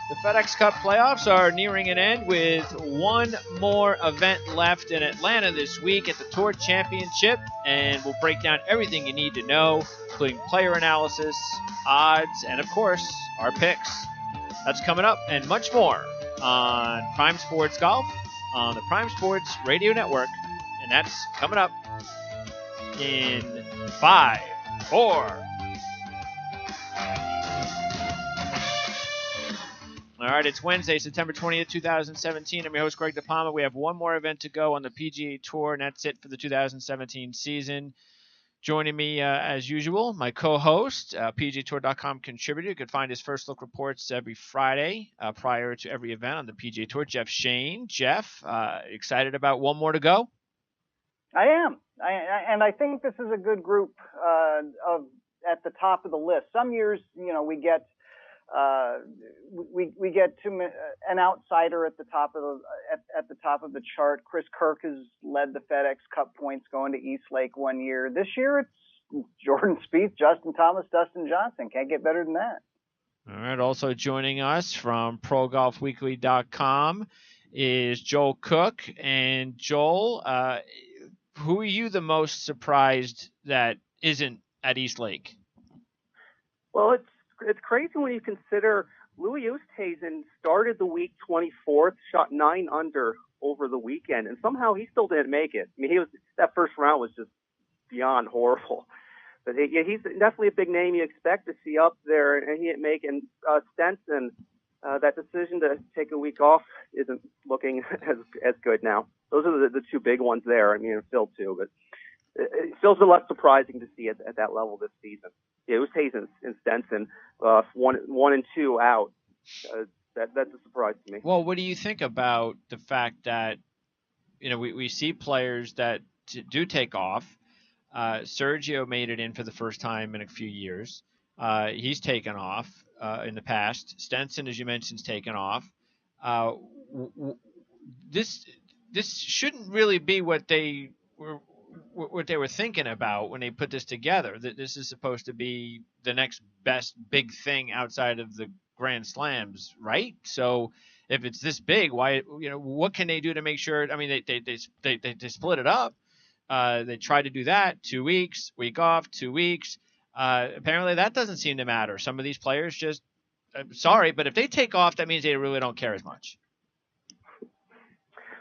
The FedEx Cup playoffs are nearing an end with one more event left in Atlanta this week at the Tour Championship, and we'll break down everything you need to know, including player analysis, odds, and of course, our picks. That's coming up and much more on Prime Sports Golf on the Prime Sports Radio Network, and that's coming up in 5, 4. All right, it's Wednesday, September 20th, 2017. I'm your host, Greg DePalma. We have one more event to go on the PGA Tour, and that's it for the 2017 season. Joining me, as usual, my co-host, PGAtour.com contributor. You can find his First Look reports every Friday prior to every event on the PGA Tour, Jeff Shane. Jeff, excited about one more to go? I am. And I think this is a good group at the top of the list. Some years, we get we get an outsider at the top of the chart. Chris Kirk has led the FedEx Cup points going to Eastlake one year. This year it's Jordan Spieth, Justin Thomas, Dustin Johnson. Can't get better than that. All right. Also joining us from ProGolfWeekly.com is Joel Cook. And Joel, who are you the most surprised that isn't at Eastlake? Well, it's crazy when you consider Louis Oosthuizen started the week 24th, shot 9 under over the weekend, and somehow he still didn't make it. I mean, that first round was just beyond horrible. But he's definitely a big name you expect to see up there, and he didn't make it. And Stenson, that decision to take a week off isn't looking as good now. Those are the two big ones there. I mean, Phil too, but Phil's less surprising to see at that level this season. Yeah, it was Hazen and Stenson, 1 and 2 out. That's a surprise to me. Well, what do you think about the fact that we see players that do take off? Sergio made it in for the first time in a few years. He's taken off in the past. Stenson, as you mentioned, is taken off. This shouldn't really be what they were thinking about when they put this together. That this is supposed to be the next best big thing outside of the Grand Slams, right? So if it's this big, why what can they do to make sure? I mean, they split it up. They tried to do that 2 weeks, week off, 2 weeks. Apparently that doesn't seem to matter. Some of these players just sorry, but if they take off, that means they really don't care as much.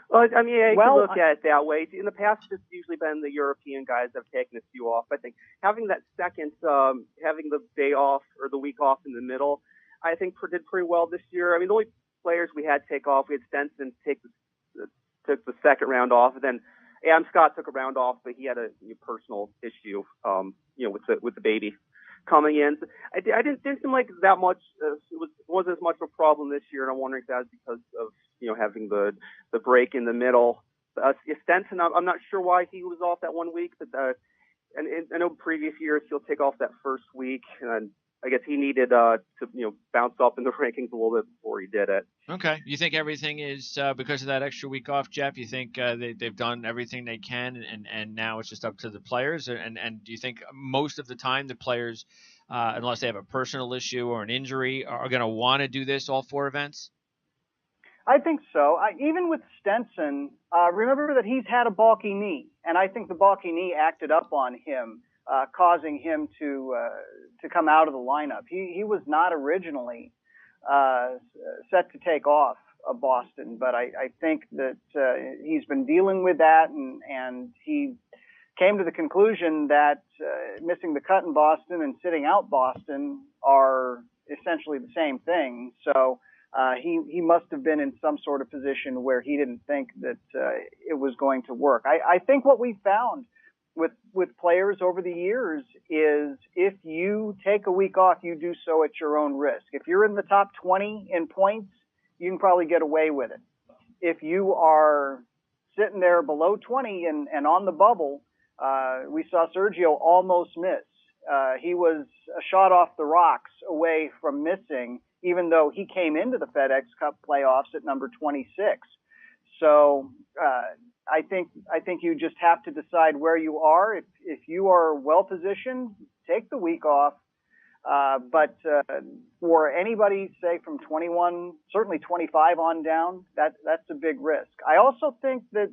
Well, I mean, you can look at it that way. In the past, it's usually been the European guys that have taken a few off. I think having that second, having the day off or the week off in the middle, I think did pretty well this year. I mean, the only players we had take off, we had Stenson took the second round off, and then Adam Scott took a round off, but he had a personal issue, with the baby coming in. So I didn't seem like that much. It wasn't as much of a problem this year, and I'm wondering if that was because of having the break in the middle. Stenson, I'm not sure why he was off that 1 week, but and I know previous years he'll take off that first week, and I guess he needed to bounce up in the rankings a little bit before he did it. Okay, you think everything is because of that extra week off, Jeff? You think they've done everything they can, and now it's just up to the players? And do you think most of the time the players, unless they have a personal issue or an injury, are going to want to do this all 4 events? I think so. Even with Stenson, remember that he's had a balky knee, and I think the balky knee acted up on him, causing him to come out of the lineup. He was not originally set to take off Boston, but I think that he's been dealing with that, and he came to the conclusion that missing the cut in Boston and sitting out Boston are essentially the same thing. So he must have been in some sort of position where he didn't think that it was going to work. I think what we found with players over the years is if you take a week off, you do so at your own risk. If you're in the top 20 in points, you can probably get away with it. If you are sitting there below 20 and on the bubble, we saw Sergio almost miss. He was a shot off the rocks away from missing, even though he came into the FedEx Cup playoffs at number 26. So I think you just have to decide where you are. If you are well positioned, take the week off. But for anybody, say from 21, certainly 25 on down, that's a big risk. I also think that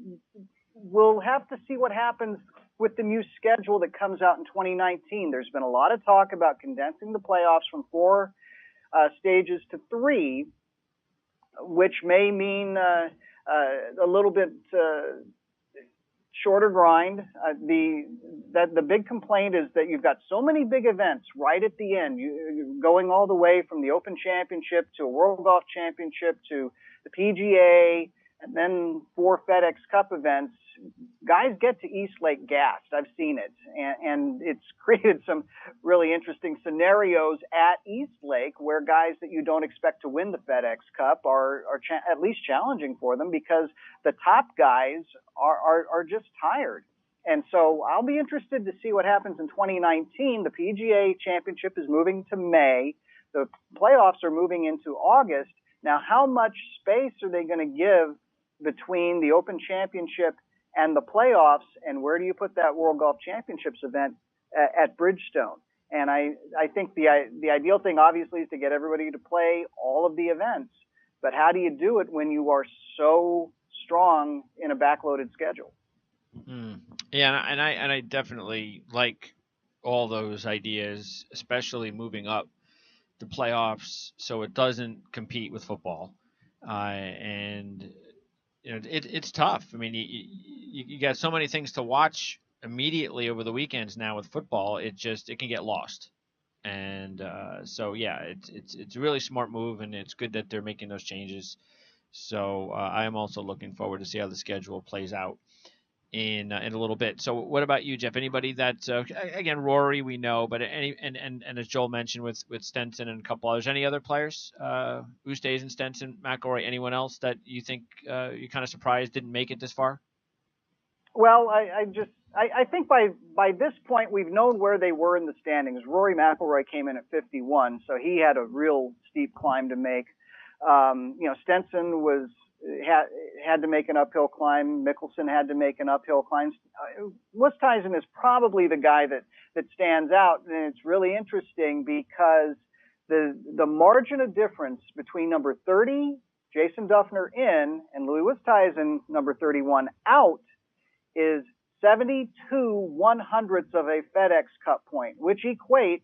we'll have to see what happens with the new schedule that comes out in 2019. There's been a lot of talk about condensing the playoffs from 4 stages to 3, which may mean a little bit shorter grind. The big complaint is that you've got so many big events right at the end. You're going all the way from the Open Championship to a World Golf Championship to the PGA, and then 4 FedEx Cup events. Guys get to East Lake gassed. I've seen it, and it's created some really interesting scenarios at East Lake where guys that you don't expect to win the FedEx Cup are at least challenging for them because the top guys are just tired. And so I'll be interested to see what happens in 2019. The PGA Championship is moving to May. The playoffs are moving into August. Now, how much space are they going to give between the Open Championship and the playoffs, and where do you put that World Golf Championships event at Bridgestone? And I think the ideal thing, obviously, is to get everybody to play all of the events. But how do you do it when you are so strong in a backloaded schedule? Yeah, and I definitely like all those ideas, especially moving up the playoffs so it doesn't compete with football. And it's tough. I mean, you got so many things to watch immediately over the weekends now with football. It can get lost. And so yeah, it's a really smart move, and it's good that they're making those changes. So I am also looking forward to see how the schedule plays out in a little bit. So what about you, Jeff? Anybody that again, Rory we know, but and as Joel mentioned with Stenson and a couple others, any other players, Oosthuizen, Stenson, McIlroy, anyone else that you think you're kind of surprised didn't make it this far? Well, I think by this point we've known where they were in the standings. Rory McIlroy came in at 51, so he had a real steep climb to make. Stenson had to make an uphill climb. Mickelson had to make an uphill climb. Westhuizen is probably the guy that stands out, and it's really interesting because the margin of difference between number 30, Jason Duffner, in, and Louis Westhuizen, number 31, out, is 72 100ths of a FedEx Cup point, which equates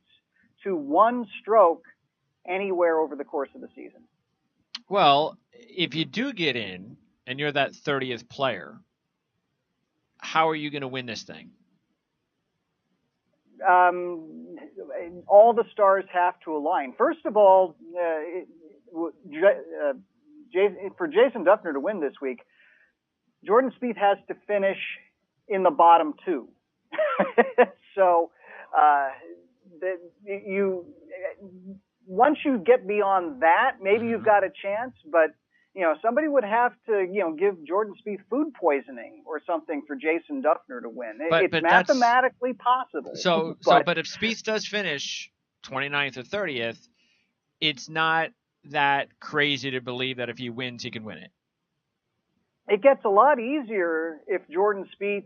to 1 stroke anywhere over the course of the season. Well, if you do get in and you're that 30th player, how are you going to win this thing? All the stars have to align. First of all, for Jason Duffner to win this week, Jordan Spieth has to finish in the bottom 2. So once you get beyond that, maybe you've got a chance, but somebody would have to, give Jordan Spieth food poisoning or something for Jason Duffner to win. It's mathematically possible. But if Spieth does finish 29th or 30th, it's not that crazy to believe that if he wins, he can win it. It gets a lot easier if Jordan Spieth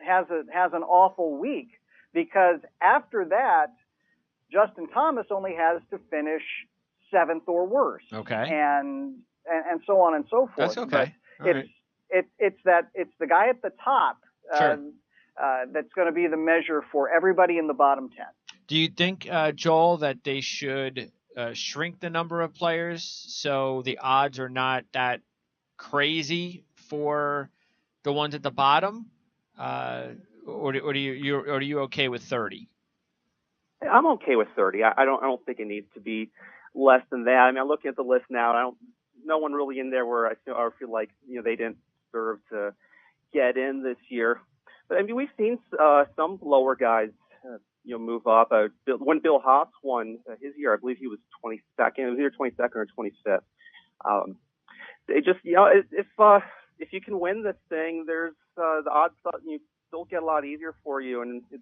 has an awful week, because after that, Justin Thomas only has to finish 7th or worse. Okay. And so on and so forth. That's okay. It's the guy at the top Sure. That's going to be the measure for everybody in the bottom 10. Do you think, Joel, that they should shrink the number of players so the odds are not that crazy for the ones at the bottom, or are you okay with 30? I'm okay with 30. I don't think it needs to be less than that. I mean, I'm looking at the list now. No one really in there where I feel like they didn't deserve to get in this year. But I mean, we've seen some lower guys move up. When Bill Haas won his year, I believe he was 22nd. It was either 22nd or 25th. They just if you can win this thing, there's the odds still get a lot easier for you, and it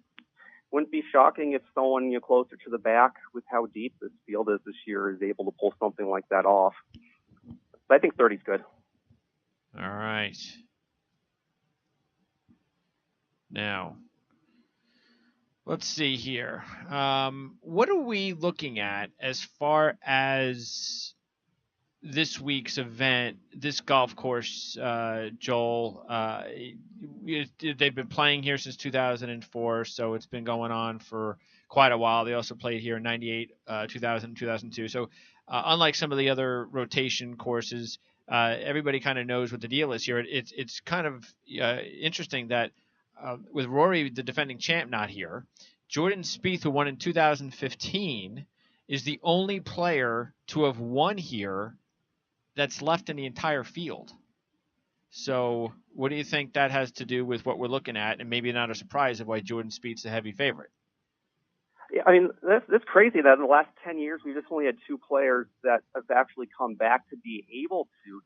wouldn't be shocking if someone closer to the back with how deep this field is this year is able to pull something like that off. But I think 30 is good. All right. Now, Let's see here. What are we looking at as far as this week's event, this golf course, Joel? They've been playing here since 2004, so it's been going on for quite a while. They also played here in 98, 2000, 2002. So unlike some of the other rotation courses, everybody kind of knows what the deal is here. It's kind of interesting that with Rory, the defending champ, not here, Jordan Spieth, who won in 2015, is the only player to have won here that's left in the entire field. So what do you think that has to do with what we're looking at, and maybe not a surprise of why Jordan Spieth's a heavy favorite? Yeah, I mean, that's crazy that in the last 10 years, we've just only had two players that have actually come back to be able to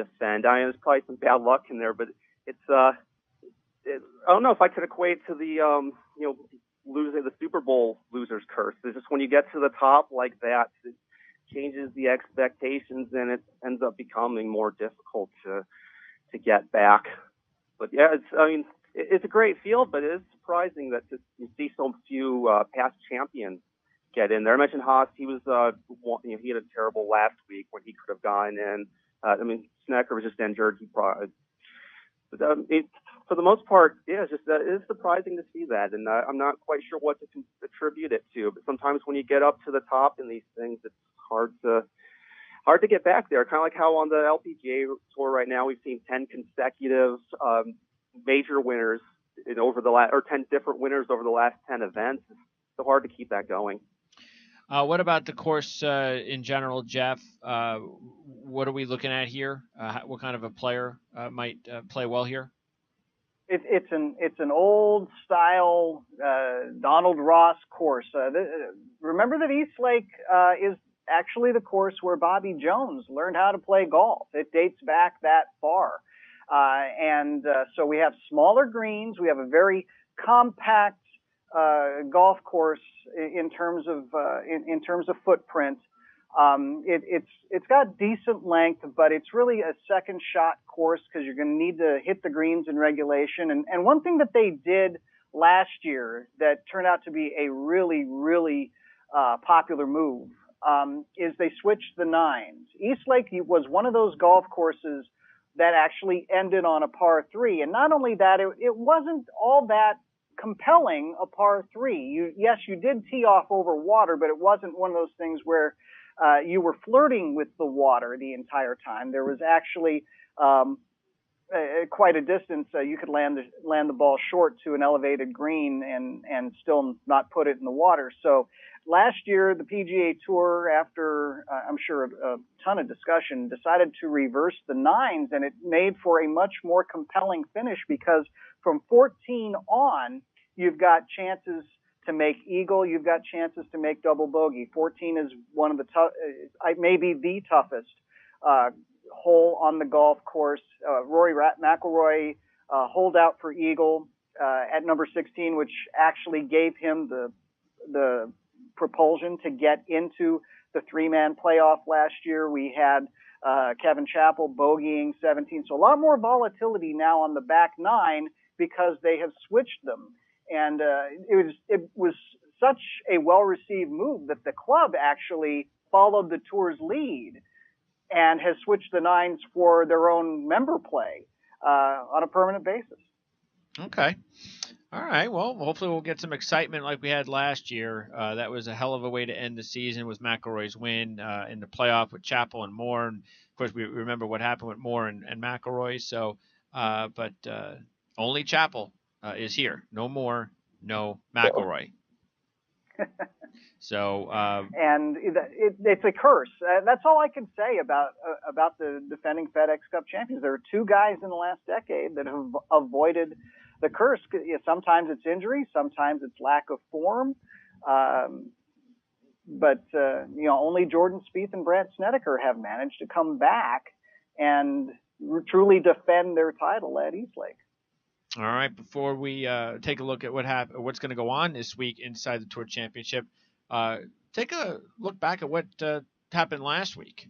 defend. I mean, there's probably some bad luck in there, but it's, I don't know if I could equate to the, losing the Super Bowl loser's curse. It's just when you get to the top like that, it changes the expectations and it ends up becoming more difficult to get back. But yeah, it's a great field, but it is surprising that you see so few past champions get in there. I mentioned Haas; he was, he had a terrible last week when he could have gone in. Snedeker was just injured. He probably, but for the most part, yeah, it's just it is surprising to see that, and I'm not quite sure what to attribute it to. But sometimes when you get up to the top in these things, it's hard to get back there. Kind of like how on the LPGA tour right now, we've seen 10 consecutive major winners over the last, or 10 different winners over the last 10 events. It's so hard to keep that going. What about the course in general, Jeff? What are we looking at here? What kind of a player might play well here? It's an old style Donald Ross course. Remember that East Lake is actually the course where Bobby Jones learned how to play golf. It dates back that far. So we have smaller greens. We have a very compact golf course in terms of footprint. It's got decent length, but it's really a second shot course because you're going to need to hit the greens in regulation. And one thing that they did last year that turned out to be a really, really popular move is they switched the nines. East Lake was one of those golf courses that actually ended on a par three. And not only that, it wasn't all that compelling a par three. Yes, you did tee off over water, but it wasn't one of those things where you were flirting with the water the entire time. There was actually quite a distance. You could land the ball short to an elevated green and still not put it in the water. So last year, the PGA Tour, after I'm sure a ton of discussion, decided to reverse the nines, and it made for a much more compelling finish because from 14 on, you've got chances to make eagle, you've got chances to make double bogey. 14 is one of the maybe the toughest hole on the golf course. Rory McIlroy holed out for eagle at number 16, which actually gave him the propulsion to get into the three-man playoff last year. We had Kevin Chappell bogeying 17, so a lot more volatility now on the back nine because they have switched them. And it was such a well-received move that the club actually followed the tour's lead and has switched the nines for their own member play on a permanent basis. Okay. All right. Well, hopefully we'll get some excitement like we had last year. That was a hell of a way to end the season with McIlroy's win in the playoff with Chappell and Moore. And, of course, we remember what happened with Moore and McIlroy. So, but only Chappell is here. No Moore, no McIlroy. So and it's a curse. That's all I can say about the defending FedEx Cup champions. There are two guys in the last decade that have avoided the curse. Sometimes it's injury, sometimes it's lack of form. But only Jordan Spieth and Brandt Snedeker have managed to come back and truly defend their title at East Lake. All right. Before we take a look at what's going to go on this week inside the Tour Championship, take a look back at what happened last week.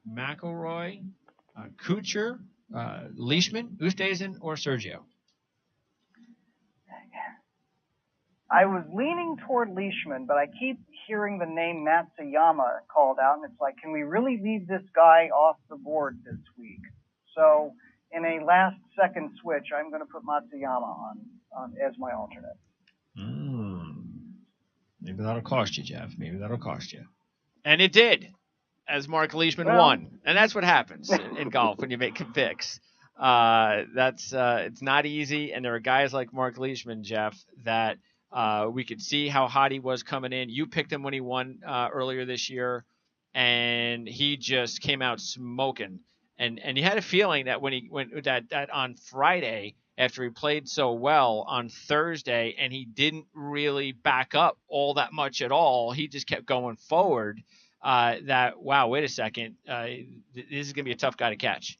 McIlroy, Kuchar, Leishman, Oosthuizen, or Sergio? I was leaning toward Leishman, but I keep hearing the name Matsuyama called out, and it's like, can we really leave this guy off the board this week? So in a last-second switch, I'm going to put Matsuyama on as my alternate. Maybe that'll cost you, Jeff. Maybe that'll cost you. And it did, as Mark Leishman won. And that's what happens in golf when you make picks. It's not easy, and there are guys like Mark Leishman, Jeff, that we could see how hot he was coming in. You picked him when he won earlier this year, and he just came out smoking. And you had a feeling that when he went that on Friday, after he played so well on Thursday, and he didn't really back up all that much at all, he just kept going forward. Wait a second, this is going to be a tough guy to catch.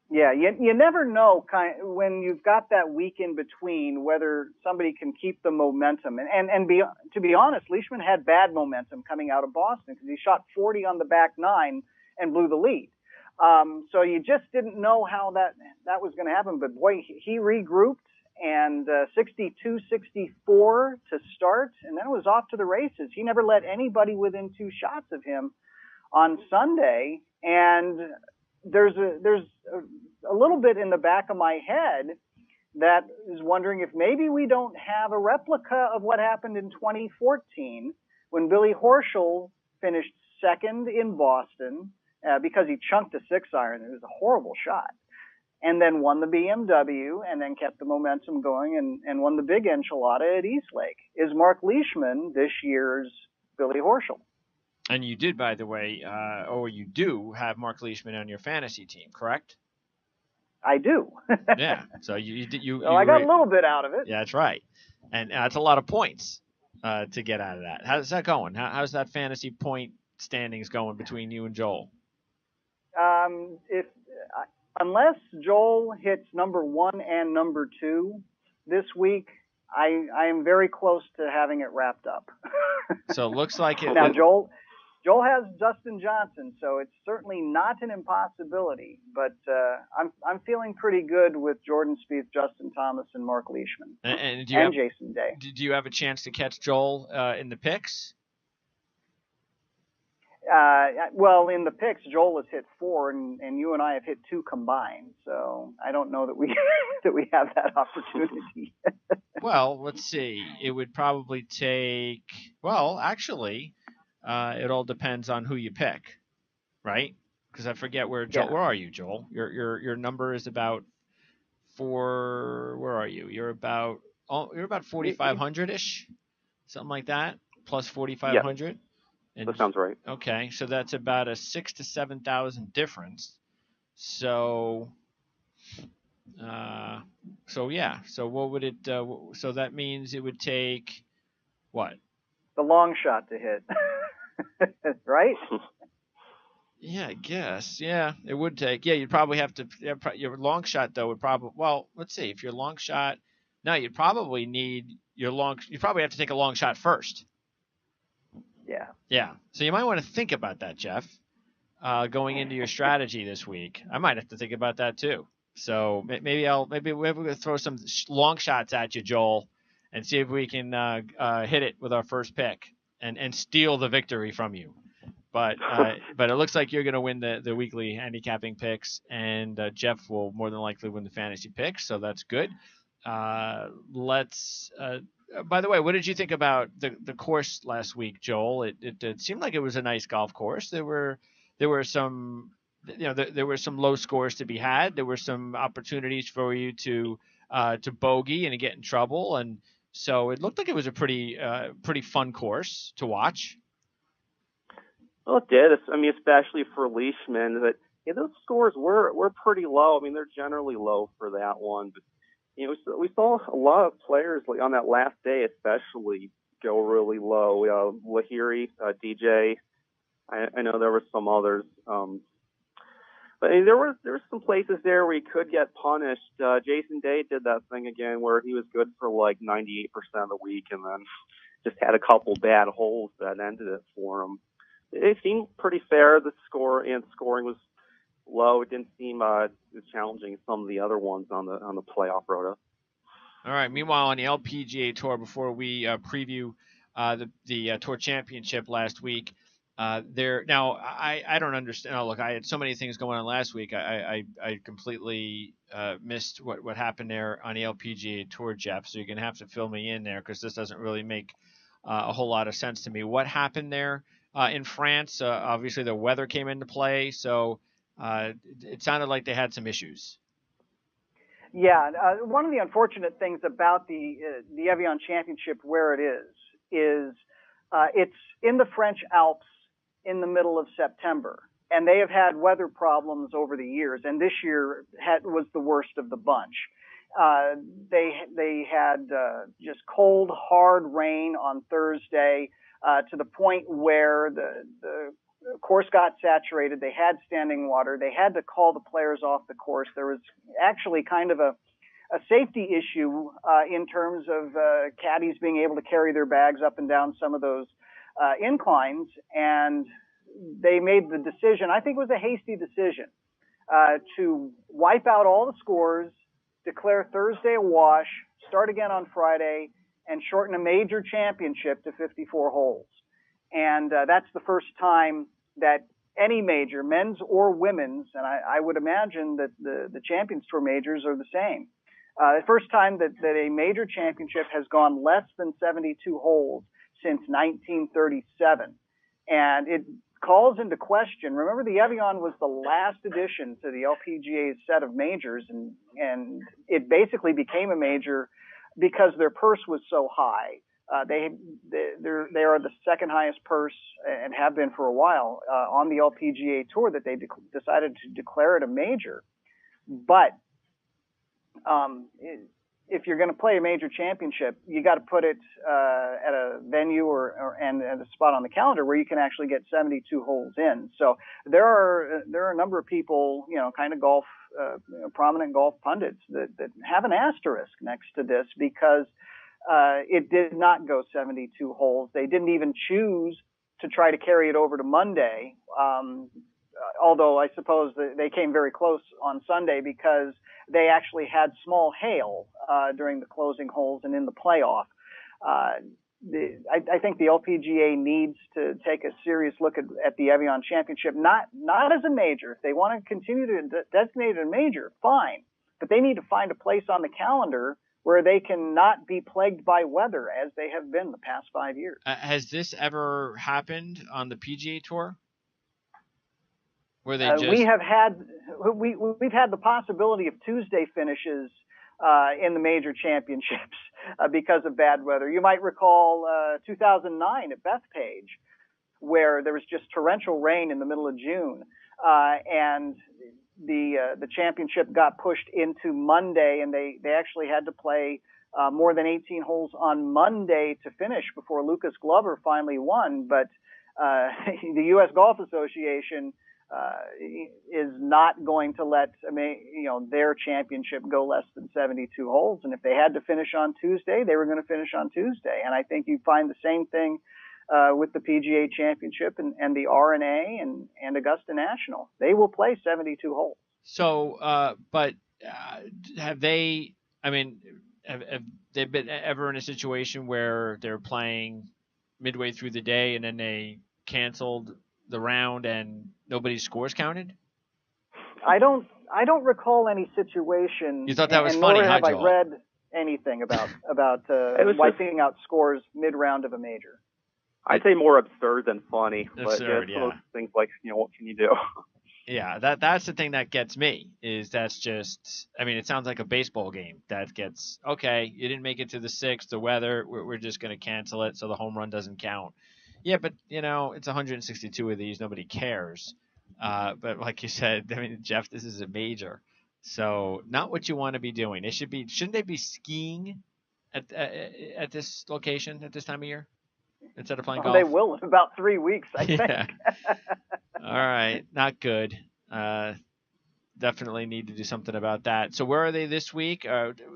Yeah, you never know when you've got that week in between whether somebody can keep the momentum. To be honest, Leishman had bad momentum coming out of Boston because he shot 40 on the back nine and blew the lead. So you just didn't know how that was going to happen. But boy, he regrouped and 62-64 to start, and then it was off to the races. He never let anybody within two shots of him on Sunday, and there's a little bit in the back of my head that is wondering if maybe we don't have a replica of what happened in 2014 when Billy Horschel finished second in Boston because he chunked a 6-iron. It was a horrible shot. And then won the BMW and then kept the momentum going and won the big enchilada at Eastlake. Is Mark Leishman this year's Billy Horschel? And you did, by the way, or you do have Mark Leishman on your fantasy team, correct? I do. Yeah. So you I got a little bit out of it. Yeah, that's right. And that's a lot of points to get out of that. How's that going? How's that fantasy point standings going between you and Joel? Unless Joel hits number 1 and number 2 this week, I am very close to having it wrapped up. So it looks like it. Now, Joel has Dustin Johnson, so it's certainly not an impossibility. But I'm feeling pretty good with Jordan Spieth, Justin Thomas, and Mark Leishman, and Jason Day. Do you have a chance to catch Joel in the picks? Well, in the picks, Joel has hit 4, and you and I have hit 2 combined. So I don't know that we that we have that opportunity. Well, let's see. It would probably take. Well, actually, it all depends on who you pick, right? Because I forget where Joel. Yeah. Where are you, Joel? Your number is about 4. Where are you? You're about 4,500-ish, something like that, plus 4,500. Yeah. That sounds right. Okay, so that's about a 6,000 to 7,000 difference. So yeah. So what would it? So that means it would take what? The long shot to hit, right? Yeah, I guess. Yeah, it would take. Yeah, you'd probably have to. Your long shot though would probably. Well, let's see. If your long shot, no, you'd probably need your long. You probably have to take a long shot first. Yeah. Yeah. So you might want to think about that, Jeff, going into your strategy this week. I might have to think about that too. So maybe we'll throw some long shots at you, Joel, and see if we can hit it with our first pick and steal the victory from you. But it looks like you're going to win the weekly handicapping picks, and Jeff will more than likely win the fantasy picks. So that's good. By the way, what did you think about the course last week, Joel? It seemed like it was a nice golf course. There were some there were some low scores to be had. There were some opportunities for you to bogey and get in trouble, and so it looked like it was a pretty fun course to watch. Well, it did. I mean, especially for Leishman, but those scores were pretty low. I mean, they're generally low for that one, but. We saw a lot of players on that last day, especially, go really low. Lahiri, DJ. I know there were some others, but there were some places there where he could get punished. Jason Day did that thing again where he was good for like 98% of the week, and then just had a couple bad holes that ended it for him. It seemed pretty fair. The scoring was low. It didn't seem as challenging as some of the other ones on the playoff rota. All right. Meanwhile, on the LPGA Tour, before we preview the Tour Championship last week, there now I don't understand. Oh, look, I had so many things going on last week. I completely missed what happened there on the LPGA Tour, Jeff. So you're gonna have to fill me in there because this doesn't really make a whole lot of sense to me. What happened there in France? Obviously, the weather came into play, so it sounded like they had some issues. Yeah, one of the unfortunate things about the Evian Championship where it is it's in the French Alps in the middle of September, and they have had weather problems over the years, and this year was the worst of the bunch. They had just cold, hard rain on Thursday to the point where the course got saturated. They had standing water. They had to call the players off the course. There was actually kind of a safety issue in terms of caddies being able to carry their bags up and down some of those inclines. And they made the decision, I think it was a hasty decision, to wipe out all the scores, declare Thursday a wash, start again on Friday, and shorten a major championship to 54 holes. And that's the first time that any major, men's or women's, and I would imagine that the Champions Tour majors are the same. The first time that a major championship has gone less than 72 holes since 1937. And it calls into question, remember the Evian was the last addition to the LPGA's set of majors, and it basically became a major because their purse was so high. They are the second highest purse and have been for a while on the LPGA Tour that they decided to declare it a major. But if you're going to play a major championship, you got to put it at a venue and at a spot on the calendar where you can actually get 72 holes in. So there are a number of people, kind of golf, prominent golf pundits that have an asterisk next to this because it did not go 72 holes. They didn't even choose to try to carry it over to Monday, although I suppose they came very close on Sunday because they actually had small hail during the closing holes and in the playoff. I think the LPGA needs to take a serious look at the Evian Championship, not as a major. If they want to continue to designate it a major, fine. But they need to find a place on the calendar where they can not be plagued by weather as they have been the past 5 years. Has this ever happened on the PGA Tour? Where they we've had the possibility of Tuesday finishes in the major championships because of bad weather. You might recall 2009 at Bethpage, where there was just torrential rain in the middle of June, and the championship got pushed into Monday, and they actually had to play more than 18 holes on Monday to finish before Lucas Glover finally won. But the U.S. Golf Association is not going to let their championship go less than 72 holes. And if they had to finish on Tuesday, they were going to finish on Tuesday. And I think you find the same thing with the PGA Championship and the RNA and Augusta National. They will play 72 holes. So, but have they? I mean, have they been ever in a situation where they're playing midway through the day and then they canceled the round and nobody's scores counted? I don't recall any situation. You thought that was funny, nor have huh, I Joel? read anything about wiping out scores mid-round of a major. I'd say more absurd than funny. Absurd, but those things like, what can you do? Yeah, that's the thing that gets me, is that's just, I mean, it sounds like a baseball game that gets, okay, you didn't make it to the sixth, the weather, we're just going to cancel it so the home run doesn't count. Yeah, but, it's 162 of these, nobody cares. But like you said, I mean, Jeff, this is a major. So not what you want to be doing. Shouldn't they be skiing at this location at this time of year instead of playing golf? They will in about 3 weeks, I think. All right, not good. Definitely need to do something about that. So where are they this week?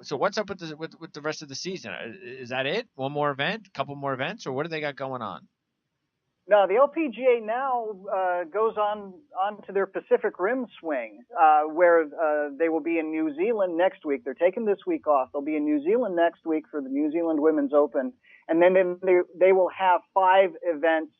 So what's up with the rest of the season? Is that it? One more event? A couple more events? Or what do they got going on? No, the LPGA now goes on to their Pacific Rim swing, where they will be in New Zealand next week. They're taking this week off. They'll be in New Zealand next week for the New Zealand Women's Open, and then they will have 5 events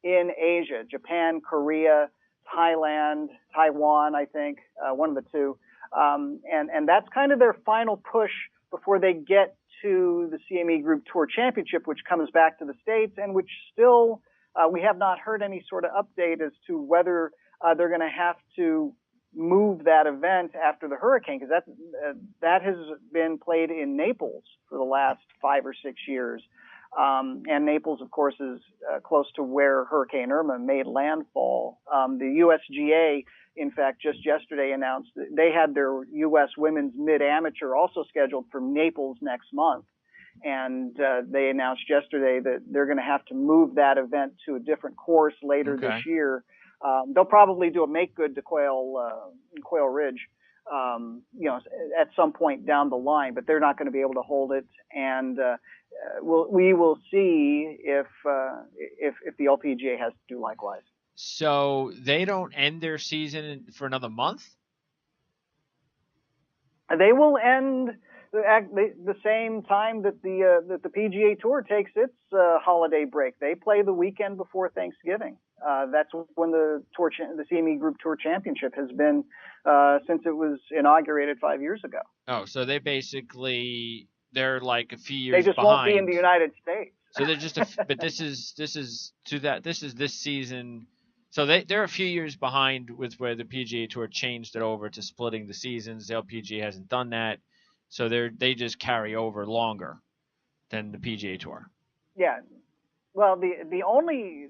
in Asia: Japan, Korea, Thailand, Taiwan, I think, one of the two, and that's kind of their final push before they get to the CME Group Tour Championship, which comes back to the States, and which still we have not heard any sort of update as to whether they're going to have to move that event after the hurricane, because that has been played in Naples for the last 5 or 6 years. And Naples, of course, is close to where Hurricane Irma made landfall. The USGA, in fact, just yesterday announced that they had their U.S. Women's Mid-Amateur also scheduled for Naples next month. And they announced yesterday that they're going to have to move that event to a different course later this year. They'll probably do a make good to Quail Ridge, at some point down the line, but they're not going to be able to hold it. And we will see if the LPGA has to do likewise. So they don't end their season for another month? They will end the same time that the PGA Tour takes its holiday break. They play the weekend before Thanksgiving. That's when the CME Group Tour Championship has been since it was inaugurated 5 years ago. Oh, so they're like a few years behind. They just won't be in the United States. So they're just but this is this season. So they're a few years behind with where the PGA Tour changed it over to splitting the seasons. The LPGA hasn't done that. So they just carry over longer than the PGA Tour. Yeah. Well, the only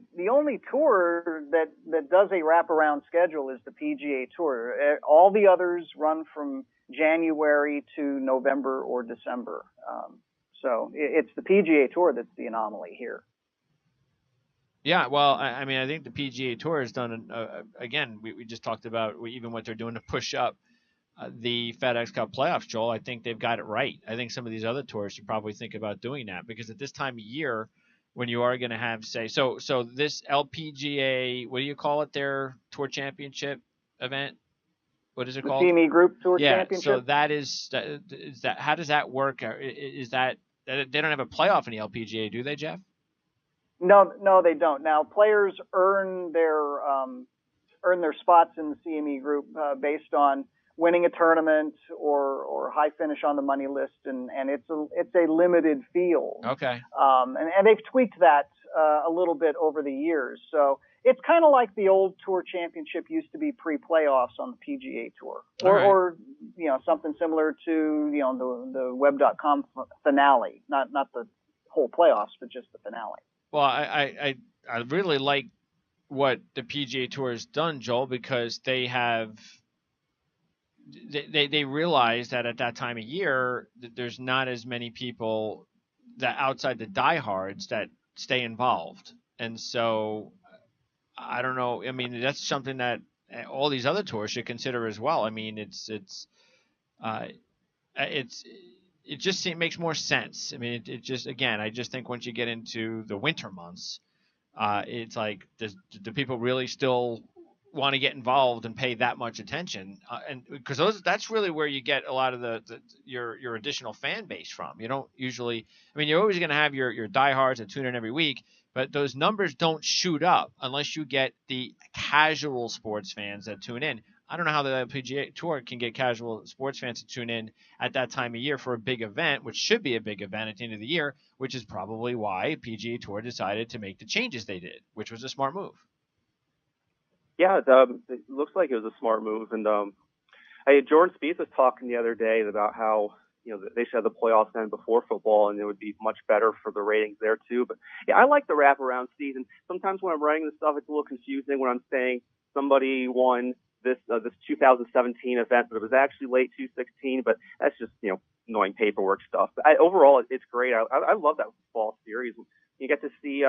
tour that does a wraparound schedule is the PGA Tour. All the others run from January to November or December. So it's the PGA Tour that's the anomaly here. Yeah, well, I mean, I think the PGA Tour has done, again, we just talked about even what they're doing to push up the FedEx Cup playoffs, Joel. I think they've got it right. I think some of these other tours should probably think about doing that, because at this time of year, when you are going to have, say, so this LPGA, what do you call it, their Tour Championship event? What is it called? The CME Group Tour Championship. Yeah, so that is that. How does that work? Is that they don't have a playoff in the LPGA, do they, Jeff? No, they don't. Now, players earn their spots in the CME Group based on winning a tournament or high finish on the money list, and it's a limited field. Okay. And they've tweaked that a little bit over the years. So it's kind of like the old Tour Championship used to be pre-playoffs on the PGA Tour, or something similar to the Web.com finale, not the whole playoffs, but just the finale. Well, I really like what the PGA Tour has done, Joel, because they realize that at that time of year that there's not as many people that outside the diehards that stay involved, and so I don't know. I mean, that's something that all these other tours should consider as well. I mean, it just makes more sense. I mean, it just, again, I just think once you get into the winter months, it's like, do people really still want to get involved and pay that much attention? And because that's really where you get a lot of your additional fan base from. You don't usually, I mean, you're always going to have your diehards that tune in every week, but those numbers don't shoot up unless you get the casual sports fans that tune in. I don't know how the PGA Tour can get casual sports fans to tune in at that time of year for a big event, which should be a big event at the end of the year, which is probably why PGA Tour decided to make the changes they did, which was a smart move. Yeah, it looks like it was a smart move. And Jordan Spieth was talking the other day about how they should have the playoffs end before football, and it would be much better for the ratings there too. But yeah, I like the wraparound season. Sometimes when I'm writing this stuff, it's a little confusing when I'm saying somebody won this 2017 event, but it was actually late 2016. But that's just annoying paperwork stuff. But overall, it's great. I love that fall series. You get to see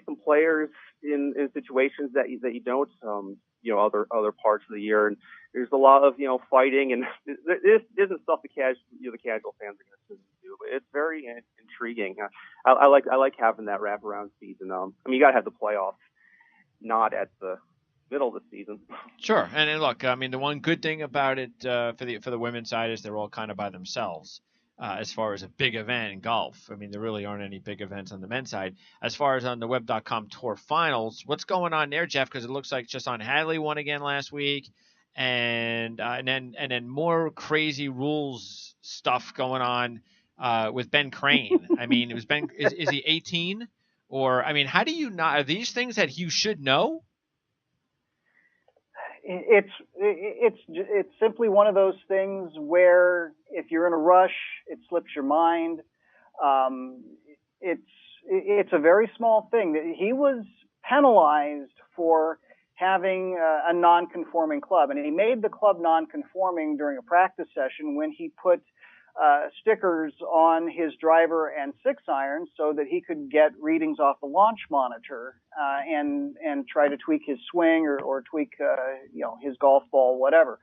some players in situations that you don't other parts of the year, and there's a lot of fighting, and this isn't stuff the casual fans are going to do. too. It's very intriguing. I like having that wraparound season. You got to have the playoffs, not at the middle of the season. Sure, and look, the one good thing about it for the women's side is they're all kind of by themselves. As far as a big event in golf, there really aren't any big events on the men's side. As far as on the Web.com Tour Finals, what's going on there, Jeff? Because it looks like Justin Hadley won again last week, and then more crazy rules stuff going on with Ben Crane. It was Ben. Is he 18? Or how do you not? Are these things that you should know? It's simply one of those things where if you're in a rush, it slips your mind. It's a very small thing. He was penalized for having a non-conforming club, and he made the club non-conforming during a practice session when he put stickers on his driver and 6-iron so that he could get readings off the launch monitor and try to tweak his swing or tweak his golf ball, whatever.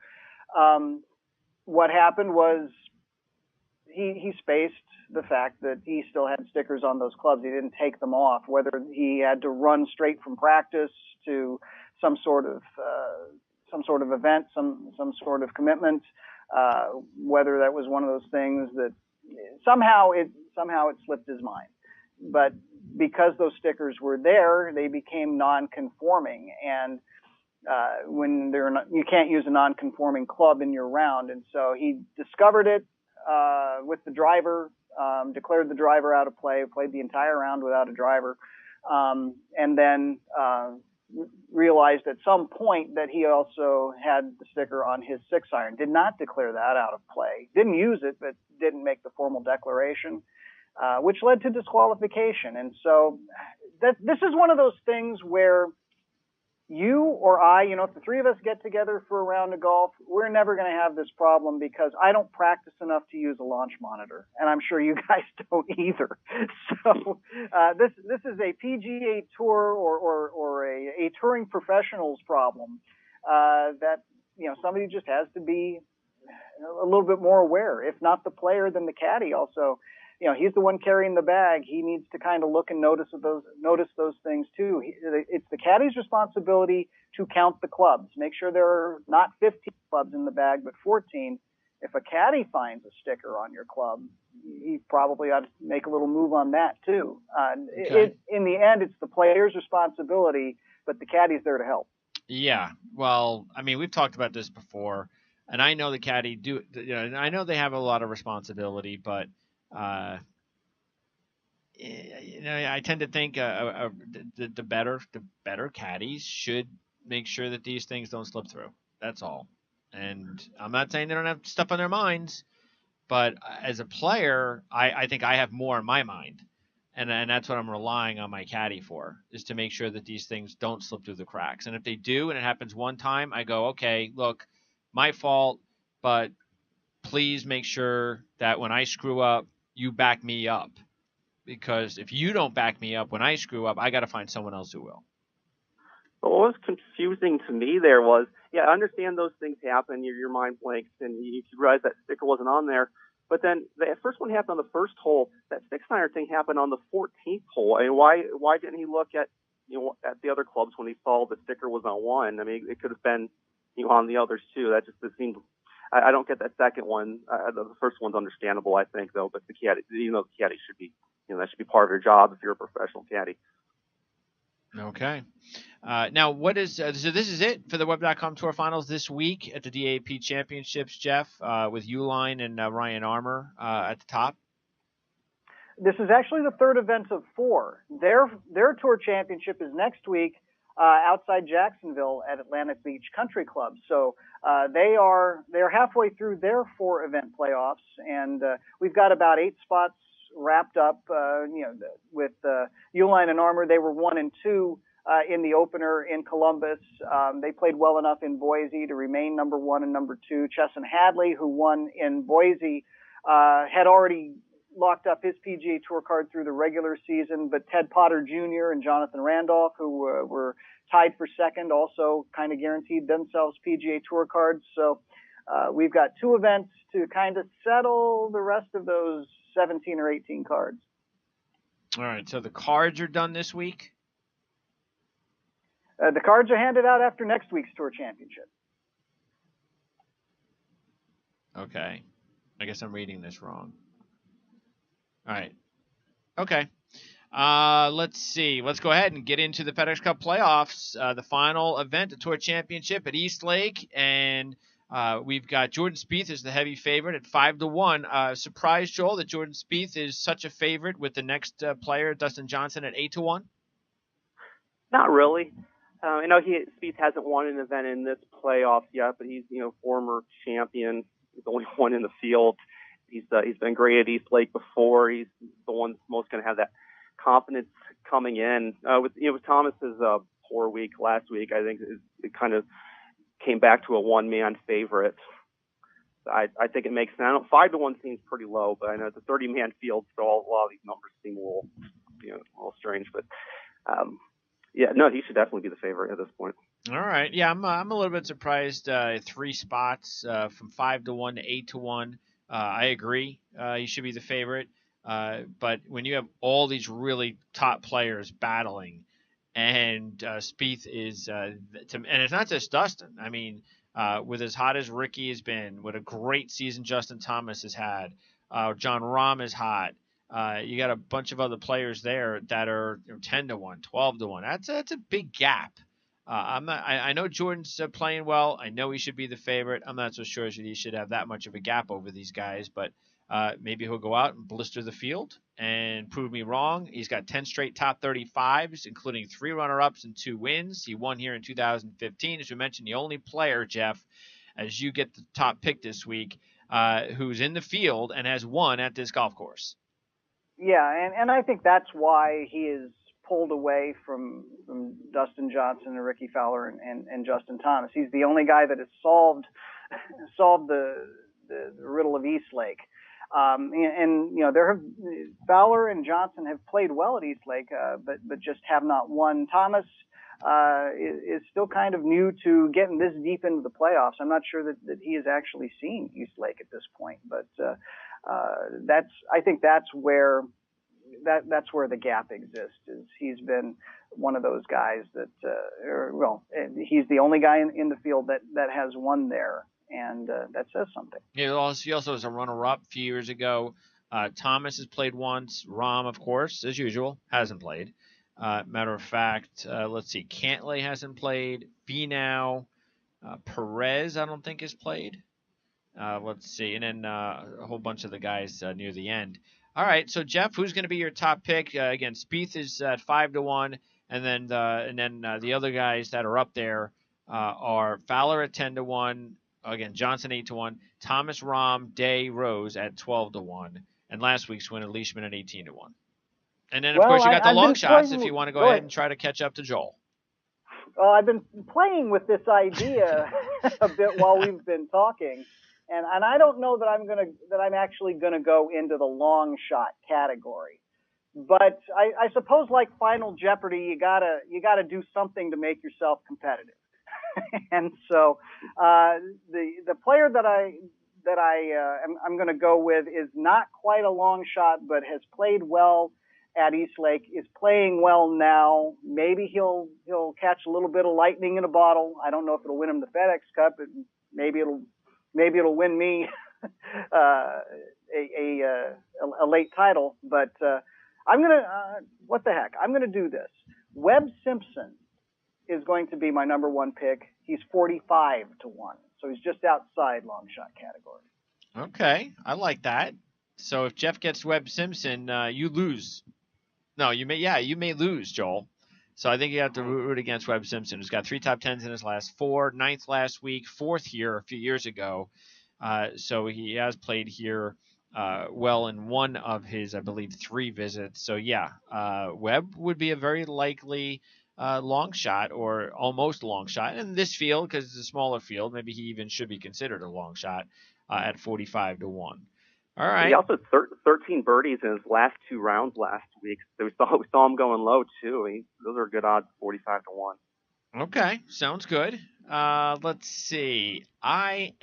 What happened was he spaced the fact that he still had stickers on those clubs. He didn't take them off, whether he had to run straight from practice to some sort of event, some sort of commitment. Whether that was one of those things that somehow it slipped his mind. But because those stickers were there, they became non-conforming. And when you can't use a non-conforming club in your round. And so he discovered it with the driver, declared the driver out of play, played the entire round without a driver, and then realized at some point that he also had the sticker on his 6-iron. Did not declare that out of play. Didn't use it, but didn't make the formal declaration, which led to disqualification. And so this is one of those things where you or I, if the three of us get together for a round of golf, we're never going to have this problem because I don't practice enough to use a launch monitor, and I'm sure you guys don't either. So this is a PGA Tour or a touring professionals problem that somebody just has to be a little bit more aware. If not the player, then the caddy also. He's the one carrying the bag. He needs to kind of look and notice those things too. It's the caddy's responsibility to count the clubs. Make sure there are not 15 clubs in the bag, but 14. If a caddy finds a sticker on your club, he probably ought to make a little move on that too. Okay. In the end, it's the player's responsibility, but the caddy's there to help. Yeah. Well, we've talked about this before, and I know the caddy I know they have a lot of responsibility, but I tend to think the better caddies should make sure that these things don't slip through. That's all. And I'm not saying they don't have stuff on their minds, but as a player, I think I have more in my mind, and that's what I'm relying on my caddy for, is to make sure that these things don't slip through the cracks. And if they do, and it happens one time, I go, okay, look, my fault, but please make sure that when I screw up, you back me up, because if you don't back me up when I screw up, I got to find someone else who will. But what was confusing to me there was, I understand those things happen. Your mind blanks, and you realize that sticker wasn't on there. But then the first one happened on the first hole. That 6-iron thing happened on the 14th hole. Why didn't he look at at the other clubs when he saw the sticker was on one? It could have been on the others too. That just seemed. I don't get that second one. The first one's understandable, I think, though. But the caddy, the caddy should be, that should be part of your job if you're a professional caddy. Okay. Now, what is so this is it for the Web.com Tour Finals this week at the DAP Championships, Jeff, with Uline and Ryan Armour at the top. This is actually the third event of 4. Their tour championship is next week outside Jacksonville at Atlantic Beach Country Club. So they're halfway through their 4-event playoffs, and we've got about 8 spots wrapped up. With Uline and Armour, they were 1 and 2 in the opener in Columbus. They played well enough in Boise to remain number 1 and number 2. Chesson Hadley, who won in Boise, had already locked up his PGA Tour card through the regular season, but Ted Potter Jr. and Jonathan Randolph, who were tied for second, also kind of guaranteed themselves PGA Tour cards. So we've got 2 events to kind of settle the rest of those 17 or 18 cards. All right, so the cards are done this week? The cards are handed out after next week's Tour Championship. Okay. I guess I'm reading this wrong. All right. Okay. Let's see. Let's go ahead and get into the FedEx Cup playoffs. The final event, the Tour Championship at East Lake, and we've got Jordan Spieth as the heavy favorite at 5-1. Surprised, Joel, that Jordan Spieth is such a favorite with the next player, Dustin Johnson, at 8-1. Not really. I know Spieth hasn't won an event in this playoffs yet, but he's former champion. He's the only one in the field. He's been great at East Lake before. He's the one most going to have that confidence coming in. With Thomas's poor week last week, I think it kind of came back to a one-man favorite. I think it makes sense. 5-1 seems pretty low, but I know it's a 30-man field, so a lot of these numbers seem a little strange. But yeah, no, he should definitely be the favorite at this point. All right, yeah, I'm a little bit surprised. 3 spots from 5-1 to 8-1. I agree. He should be the favorite. But when you have all these really top players battling, and Spieth is, and it's not just Dustin. I mean, with as hot as Ricky has been, what a great season Justin Thomas has had. John Rahm is hot. You got a bunch of other players there that are 10-1, 12-1. That's a big gap. I know Jordan's playing well. I know he should be the favorite. I'm not so sure that he should have that much of a gap over these guys, but maybe he'll go out and blister the field and prove me wrong. He's got 10 straight top 35s, including 3 runner-ups and 2 wins. He won here in 2015. As we mentioned, the only player, Jeff, as you get the top pick this week, who's in the field and has won at this golf course. Yeah, and I think that's why he is pulled away from Dustin Johnson and Ricky Fowler and Justin Thomas. He's the only guy that has solved the riddle of East Lake. Fowler and Johnson have played well at East Lake, but just have not won. Thomas is still kind of new to getting this deep into the playoffs. I'm not sure that he has actually seen East Lake at this point, but I think that's where the gap exists. Is he's been one of those guys that, he's the only guy in the field that has won there. And that says something. Yeah, he also was a runner-up a few years ago. Thomas has played once. Rahm, of course, as usual, hasn't played. Matter of fact, let's see. Cantlay hasn't played. Finau. Perez, I don't think, has played. Let's see. And then a whole bunch of the guys near the end. All right, so, Jeff, who's going to be your top pick? Again, Spieth is at 5-1. And then the other guys that are up there are Fowler at 10-1. Again, Johnson 8-1, Thomas, Rahm, Day, Rose at 12-1, and last week's winner Leishman at 18-1. And then of course you got the long shots if you want to go ahead and try to catch up to Joel. Well, I've been playing with this idea a bit while we've been talking, and I don't know that I'm actually gonna go into the long shot category. But I suppose, like Final Jeopardy, you gotta do something to make yourself competitive. And so the player that I'm going to go with is not quite a long shot, but has played well at East Lake, is playing well now. Maybe he'll catch a little bit of lightning in a bottle. I don't know if it'll win him the FedEx Cup. Maybe it'll win me a late title. But I'm gonna what the heck? I'm gonna do this. Webb Simpson is going to be my number 1 pick. He's 45-1, so he's just outside long shot category. Okay, I like that. So if Jeff gets Webb Simpson, you lose. No, you may lose, Joel. So I think you have to root against Webb Simpson, who's got 3 top 10s in his last 4, 9th last week, 4th here a few years ago. So he has played here well in one of his, I believe, 3 visits. So yeah, Webb would be a very likely long shot or almost long shot in this field because it's a smaller field. Maybe he even should be considered a long shot at 45-1. All right. He also had 13 birdies in his last 2 rounds last week. So we saw him going low too. Those are good odds, 45-1. Okay, sounds good. Let's see. I'm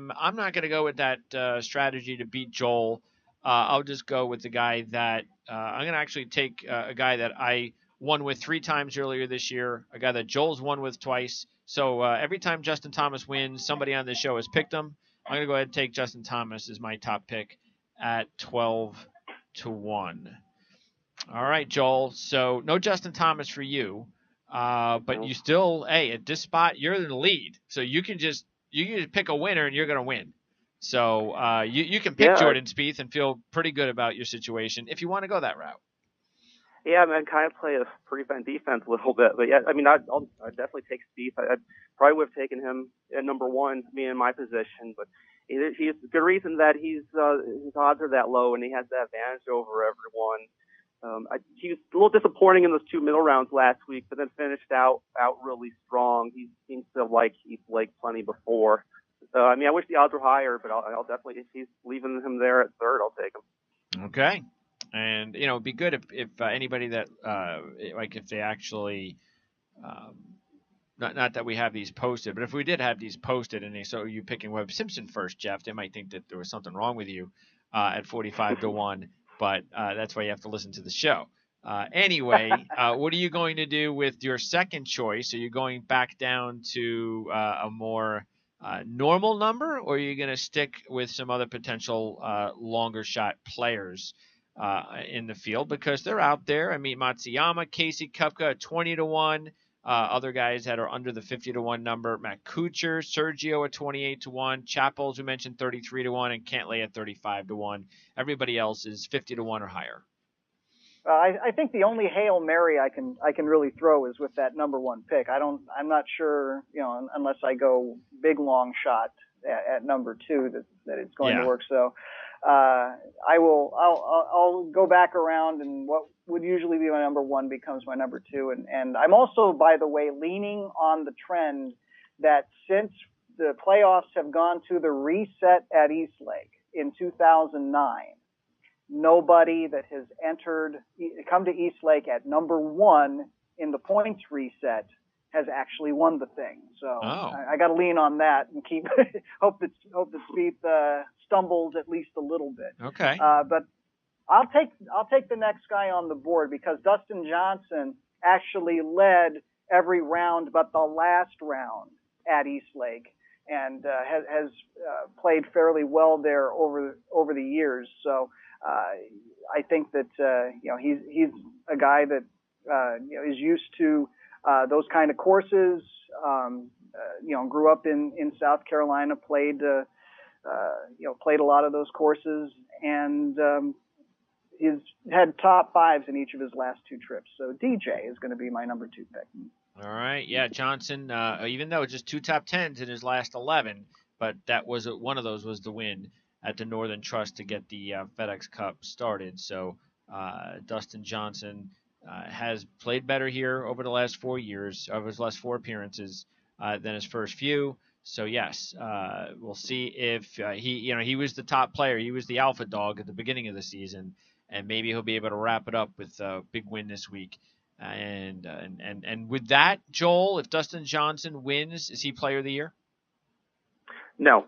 not going to go with that strategy to beat Joel. I'll just go with the guy that I'm going to actually take a guy that I won with 3 times earlier this year, a guy that Joel's won with twice. So every time Justin Thomas wins, somebody on this show has picked him. I'm going to go ahead and take Justin Thomas as my top pick at 12-1. All right, Joel. So no Justin Thomas for you, but you still, hey, at this spot you're in the lead, so you can just pick a winner and you're going to win. So you can pick Jordan Spieth and feel pretty good about your situation if you want to go that route. Yeah, I mean, kind of play a prevent defense a little bit, but yeah, I mean, I'd definitely take Spieth. I probably would have taken him at number one, me in my position, but he's the reason that his odds are that low and he has that advantage over everyone. He was a little disappointing in those 2 middle rounds last week, but then finished out really strong. He seems to like Heath Lake plenty before. I mean, I wish the odds were higher, but I'll definitely, if he's leaving him there at third, I'll take him. Okay. And, it'd be good if anybody that, if they actually, not that we have these posted, but if we did have these posted and they saw you picking Webb Simpson first, Jeff, they might think that there was something wrong with you at 45-1, but that's why you have to listen to the show. Anyway, what are you going to do with your second choice? Are you going back down to a more normal number, or are you going to stick with some other potential longer shot players in the field, because they're out there? I mean, Matsuyama, Casey Kupka at 20-1. Other guys that are under the 50-1 number: Matt Kuchar, Sergio at 28-1, Chappell, as we mentioned, 33-1, and Cantlay at 35-1. Everybody else is 50-1 or higher. I think the only Hail Mary I can really throw is with that number one pick. I'm not sure, unless I go big long shot at number two that it's going to work. So, I'll go back around, and what would usually be my number one becomes my number two. And I'm also, by the way, leaning on the trend that since the playoffs have gone to the reset at Eastlake in 2009, nobody that has come to Eastlake at number one in the points reset has actually won the thing. So I got to lean on that and hope that Spieth stumbles at least a little bit. Okay. But I'll take the next guy on the board, because Dustin Johnson actually led every round but the last round at Eastlake, and has played fairly well there over the years. So I think that he's a guy that is used to those kind of courses. Grew up in South Carolina, played a lot of those courses, and he's had top fives in each of his last 2 trips. So DJ is going to be my number 2 pick. All right, yeah, Johnson. Even though just 2 top 10s in his last 11, but that was one of those was the win at the Northern Trust to get the FedEx Cup started. So Dustin Johnson has played better here over the last 4 years, of his last 4 appearances, than his first few. So yes, we'll see if he was the top player. He was the alpha dog at the beginning of the season, and maybe he'll be able to wrap it up with a big win this week. And with that, Joel, if Dustin Johnson wins, is he Player of the Year? No.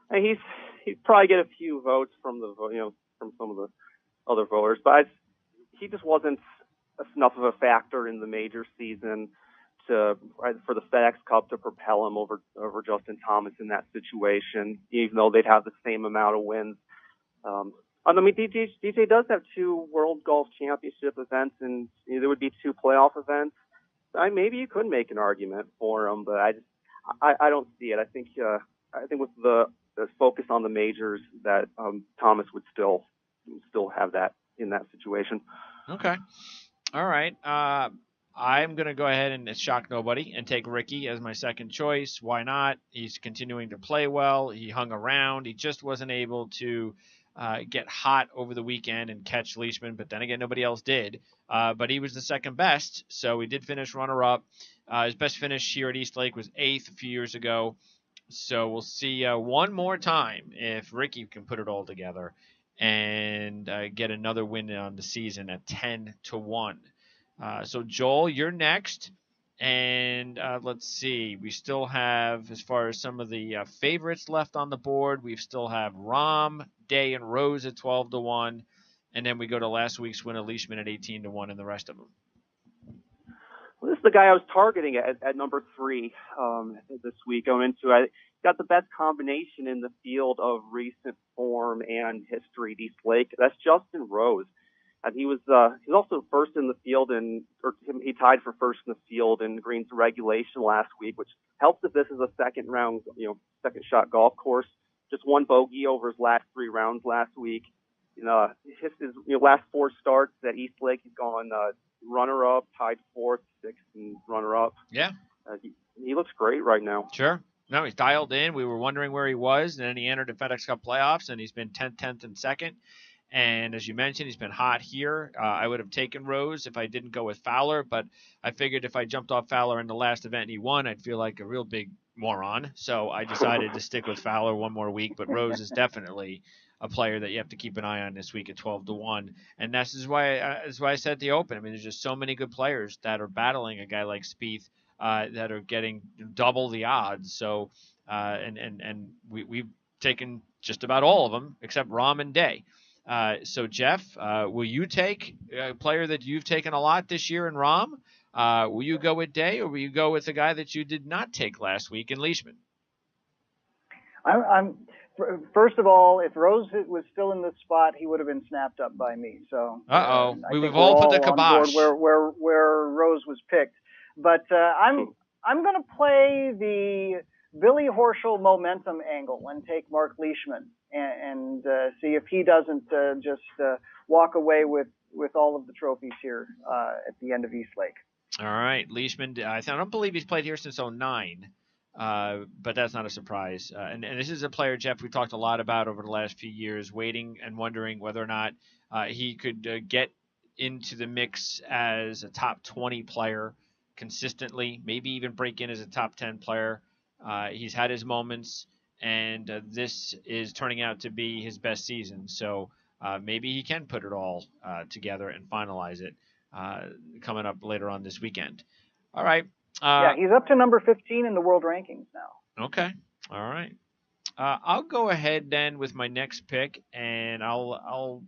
He'd probably get a few votes from from some of the other voters, but he just wasn't enough of a factor in the major season for the FedEx Cup to propel him over Justin Thomas in that situation, even though they'd have the same amount of wins. I mean, DJ does have 2 World Golf Championship events, and there would be 2 playoff events. Maybe you could make an argument for him, but I don't see it. I think with the focus on the majors, that Thomas would still have that in that situation. Okay. All right. I'm going to go ahead and shock nobody and take Ricky as my second choice. Why not? He's continuing to play well. He hung around. He just wasn't able to get hot over the weekend and catch Leishman, but then again, nobody else did. But he was the second best, so he did finish runner-up. His best finish here at Eastlake was 8th a few years ago. So we'll see one more time if Ricky can put it all together and get another win on the season at 10-1. So Joel, you're next. And let's see, we still have, as far as some of the favorites left on the board, we still have Rahm, Day and Rose at 12-1, and then we go to last week's winner, Leishman, at 18-1, and the rest of them. Well, this is the guy I was targeting at number 3 this week. Going into I got the best combination in the field of recent form and history at East Lake. That's Justin Rose. And he was also first in the field he tied for first in the field in greens regulation last week, which helps if this is a second second shot golf course. Just one bogey over his last 3 rounds last week. His last 4 starts at East Lake, he's gone runner-up, tied 4th, 6th, and runner-up. Yeah. He looks great right now. Sure. No, he's dialed in. We were wondering where he was, and then he entered the FedEx Cup playoffs, and he's been 10th, and 2nd. And as you mentioned, he's been hot here. I would have taken Rose if I didn't go with Fowler, but I figured if I jumped off Fowler in the last event and he won, I'd feel like a real big moron. So I decided to stick with Fowler one more week, but Rose is definitely a player that you have to keep an eye on this week at 12-1. And that's why I said at the Open. I mean, there's just so many good players that are battling a guy like Spieth that are getting double the odds. So and we've taken just about all of them except Rahm and Day. So Jeff, will you take a player that you've taken a lot this year in Rahm? Will you go with Day, or will you go with the guy that you did not take last week in Leishman? First of all, if Rose was still in this spot, he would have been snapped up by me. So we've all put the kibosh where Rose was picked. But I'm going to play the Billy Horschel momentum angle and take Mark Leishman and see if he doesn't just walk away with all of the trophies here at the end of East Lake. All right, Leishman. I don't believe he's played here since 2009. But that's not a surprise. And this is a player, Jeff, we talked a lot about over the last few years, waiting and wondering whether or not he could get into the mix as a top 20 player consistently, maybe even break in as a top 10 player. He's had his moments, and this is turning out to be his best season. So maybe he can put it all together and finalize it coming up later on this weekend. All right. Yeah, he's up to number 15 in the world rankings now. Okay. All right. I'll go ahead then with my next pick, and I'll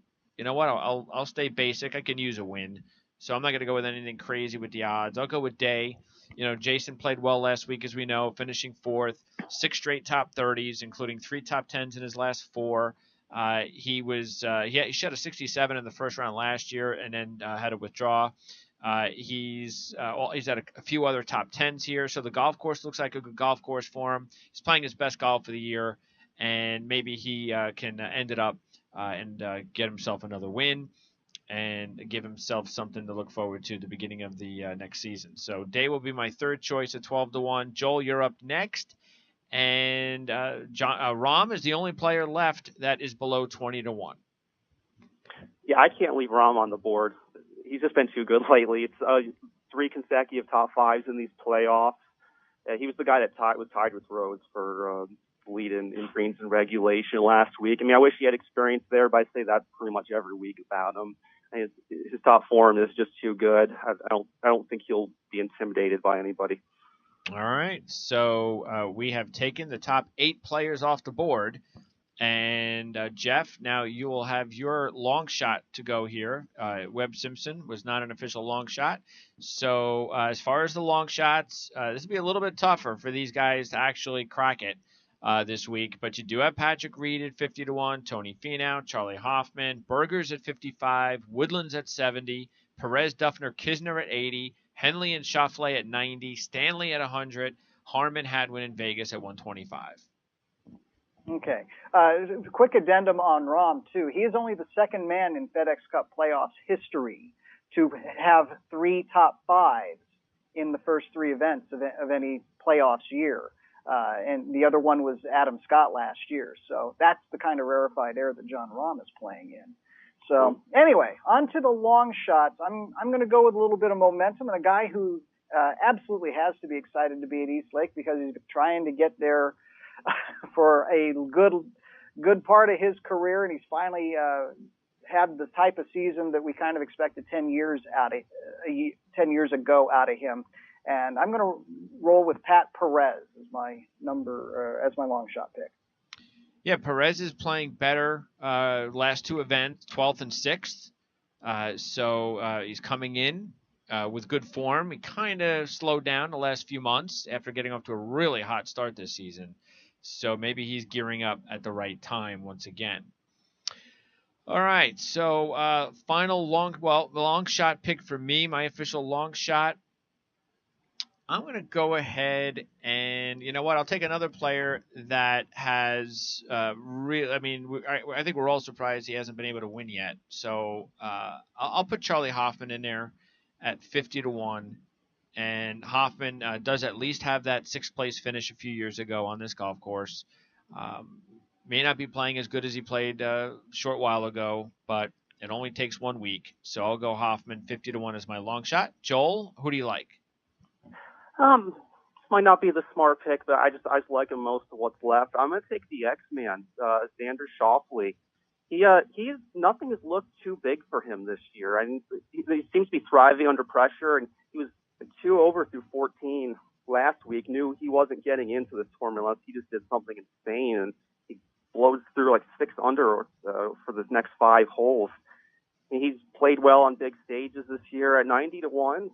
stay basic. I can use a win, so I'm not going to go with anything crazy with the odds. I'll go with Day. Jason played well last week, as we know, finishing 4th, 6 straight top 30s, including 3 top 10s in his last 4. He shot a 67 in the first round last year, and then had to withdraw. He's had a few other top 10s here, so the golf course looks like a good golf course for him. He's playing his best golf of the year, and maybe he can end it up and get himself another win and give himself something to look forward to at the beginning of the next season. So Day will be my third choice at 12-1. Joel, you're up next, and Rahm is the only player left that is below 20-1. Yeah, I can't leave Rahm on the board. He's just been too good lately. It's 3 consecutive top 5s in these playoffs. He was the guy that was tied with Rhodes for lead in greens and regulation last week. I mean, I wish he had experience there, but I say that pretty much every week about him. His top form is just too good. I don't think he'll be intimidated by anybody. All right, so we have taken the top 8 players off the board. And Jeff, now you will have your long shot to go here. Webb Simpson was not an official long shot. So as far as the long shots, this will be a little bit tougher for these guys to actually crack it this week. But you do have Patrick Reed at 50-1, Tony Finau, Charlie Hoffman, Berger's at 55, Woodland's at 70, Perez, Duffner, Kisner at 80, Henley and Schauffele at 90, Stanley at 100, Harman, Hadwin, and Vegas at 125. Okay. Quick addendum on Rahm, too. He is only the second man in FedEx Cup playoffs history to have 3 top 5s in the first 3 events of any playoffs year. And the other one was Adam Scott last year. So that's the kind of rarefied air that John Rahm is playing in. So anyway, on to the long shots. I'm going to go with a little bit of momentum and a guy who absolutely has to be excited to be at East Lake because he's trying to get there for a good part of his career, and he's finally had the type of season that we kind of expected 10 years ago out of him. And I'm going to roll with Pat Perez as my long shot pick. Yeah, Perez is playing better last two events, 12th and 6th. So he's coming in with good form. He kind of slowed down the last few months after getting off to a really hot start this season. So maybe he's gearing up at the right time once again. All right, so final long shot pick for me, my official long shot. I'm going to go ahead and, you know what, I'll take another player that has real. I mean, I think we're all surprised he hasn't been able to win yet. So I'll put Charlie Hoffman in there at 50-1. And Hoffman does at least have that sixth place finish a few years ago on this golf course. May not be playing as good as he played a short while ago, but it only takes 1 week. So I'll go Hoffman 50-1 as my long shot. Joel, who do you like? Might not be the smart pick, but I just like him most of what's left. I'm gonna take the X-Man, Xander Schauffele. He's nothing has looked too big for him this year. I mean, he seems to be thriving under pressure, and he was 2 over through 14 last week. Knew he wasn't getting into this tournament unless he just did something insane, and he blows through like 6 under for the next 5 holes. And he's played well on big stages this year at 90-1.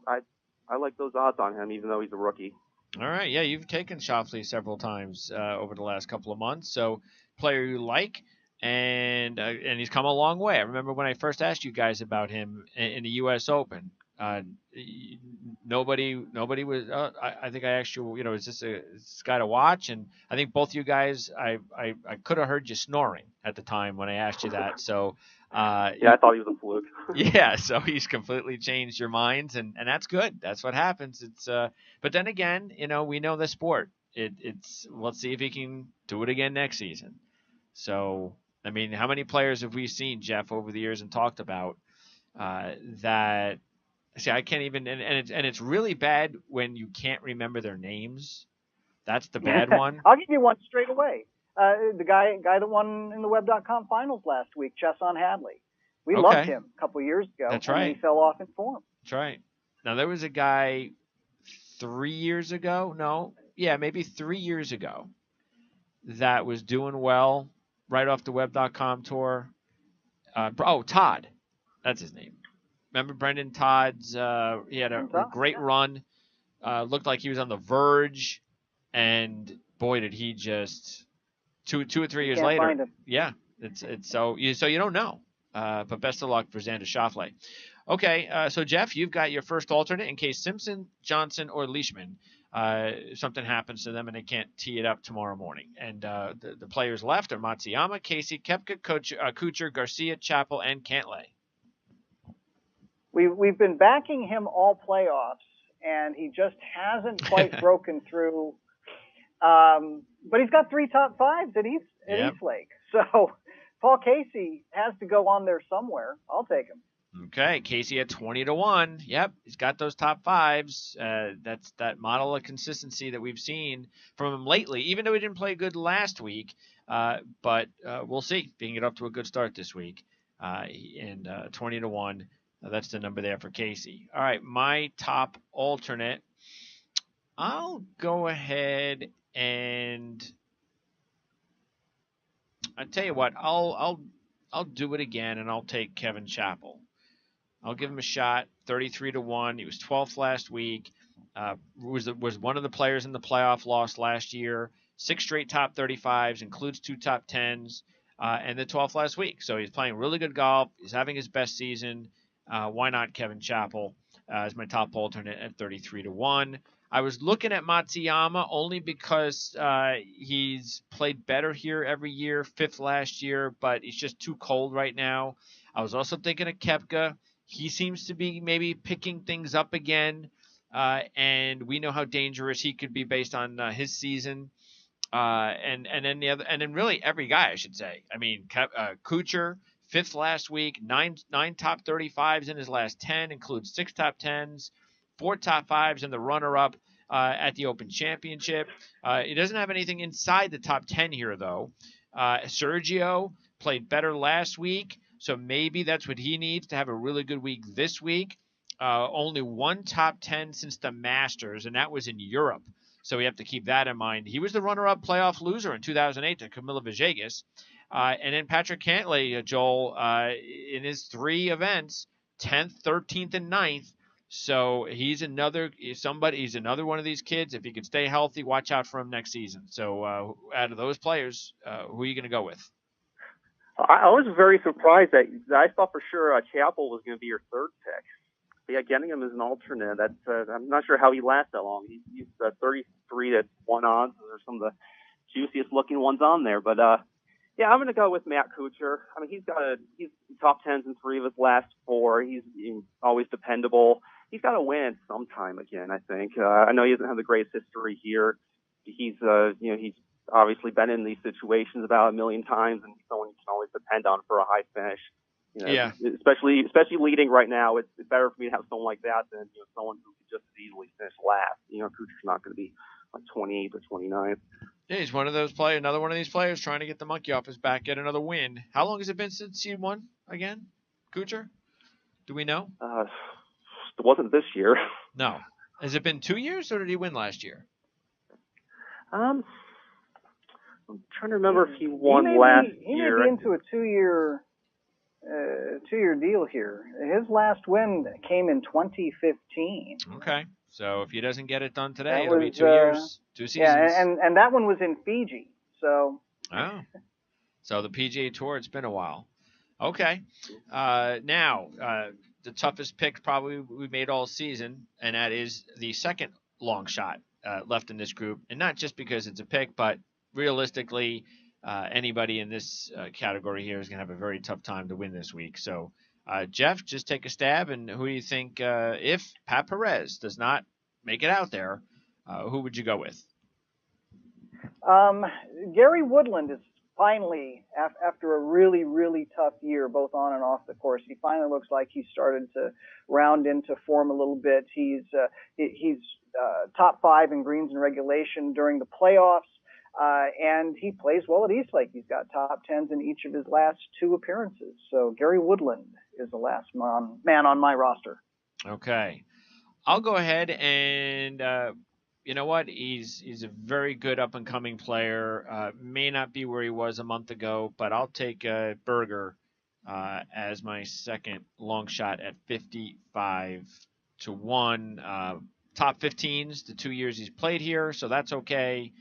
I like those odds on him, even though he's a rookie. All right, yeah, you've taken Schauffele several times over the last couple of months, so player you like, and he's come a long way. I remember when I first asked you guys about him in the U.S. Open. Nobody was. I think I asked you, is this guy to watch? And I think both you guys, I could have heard you snoring at the time when I asked you that. So. Yeah, I thought he was a fluke. Yeah, so he's completely changed your minds, and that's good. That's what happens. It's but then again, we know the sport. It's let's see if he can do it again next season. So I mean, how many players have we seen, Jeff, over the years and talked about that? See, I can't even, and it's really bad when you can't remember their names. That's the bad one. I'll give you one straight away. The guy that won in the Web.com finals last week, Chesson Hadley. We loved him a couple of years ago. That's right. And he fell off in form. That's right. Now, there was a guy 3 years ago. No, yeah, maybe 3 years ago that was doing well right off the Web.com tour. Todd. That's his name. Remember Brendan Todd's? He had a great run. Looked like he was on the verge. And boy, did he just... Two or 3 years later, yeah, it's so you don't know. But best of luck for Xander Schauffele. Okay, so Jeff, you've got your first alternate in case Simpson, Johnson, or Leishman something happens to them and they can't tee it up tomorrow morning. And the players left are Matsuyama, Casey, Koepka, Kuchar, Garcia, Chappell, and Cantlay. We've been backing him all playoffs, and he just hasn't quite broken through. But he's got 3 top 5s at East Lake. So Paul Casey has to go on there somewhere. I'll take him. Okay, Casey at 20-1. Yep, he's got those top 5s. That's that model of consistency that we've seen from him lately, even though he didn't play good last week. But we'll see. Being get off to a good start this week. And 20-1, that's the number there for Casey. All right, my top alternate. I'll go ahead and I tell you what, I'll do it again, and I'll take Kevin Chappell. I'll give him a shot. 33-1. He was 12th last week. Was one of the players in the playoff loss last year. 6 straight top 35s, includes 2 top 10s, and the 12th last week. So he's playing really good golf. He's having his best season. Why not Kevin Chappell as my top alternate at 33-1? I was looking at Matsuyama only because he's played better here every year, 5th last year, but he's just too cold right now. I was also thinking of Koepka. He seems to be maybe picking things up again, and we know how dangerous he could be based on his season. And then really every guy, I should say. I mean, Kuchar, 5th last week, nine top 35s in his last 10, includes 6 top 10s. 4 top 5s and the runner-up at the Open Championship. He doesn't have anything inside the top 10 here, though. Sergio played better last week, so maybe that's what he needs to have a really good week this week. Only 1 top 10 since the Masters, and that was in Europe. So we have to keep that in mind. He was the runner-up playoff loser in 2008 to Camilo Villegas. And then Patrick Cantlay, Joel, in his 3 events, 10th, 13th, and 9th. So he's another one of these kids. If he can stay healthy, watch out for him next season. So out of those players, who are you going to go with? I was very surprised that I thought for sure Chappell was going to be your third pick. But yeah, getting him as an alternate, I'm not sure how he lasts that long. He's 33 to 1 odds, or some of the juiciest looking ones on there. But yeah, I'm going to go with Matt Kuchar. I mean, he's top 10s in 3 of his last 4. He's always dependable. He's got to win sometime again, I think. I know he doesn't have the greatest history here. He's obviously been in these situations about a million times, and he's someone you can always depend on for a high finish. Yeah. Especially leading right now, it's better for me to have someone like that than someone who could just as easily finish last. Kuchar's not going to be like 28th or 29th. Yeah, he's one of those players, another one of these players trying to get the monkey off his back, get another win. How long has it been since he won again, Kuchar? Do we know? It wasn't this year. No. Has it been 2 years, or did he win last year? I'm trying to remember if he won last year. He may be into a 2-year deal here. His last win came in 2015. Okay. So if he doesn't get it done today, it'll be 2 years, 2 seasons. Yeah, and that one was in Fiji. So. Oh. So the PGA Tour, it's been a while. Okay. Now, the toughest pick probably we made all season, and that is the second long shot left in this group. And not just because it's a pick, but realistically, anybody in this category here is going to have a very tough time to win this week. So, Jeff, just take a stab. And who do you think, if Pat Perez does not make it out there, who would you go with? Gary Woodland is finally, after a really, really tough year, both on and off the course, he finally looks like he's started to round into form a little bit. He's top 5 in greens and regulation during the playoffs. And he plays well at Eastlake. He's got top 10s in each of his last 2 appearances. So Gary Woodland is the last man on my roster. Okay. I'll go ahead and, you know what? He's a very good up-and-coming player. May not be where he was a month ago, but I'll take Berger as my second long shot at 55 to 1. Top 15s the 2 years he's played here, so that's okay.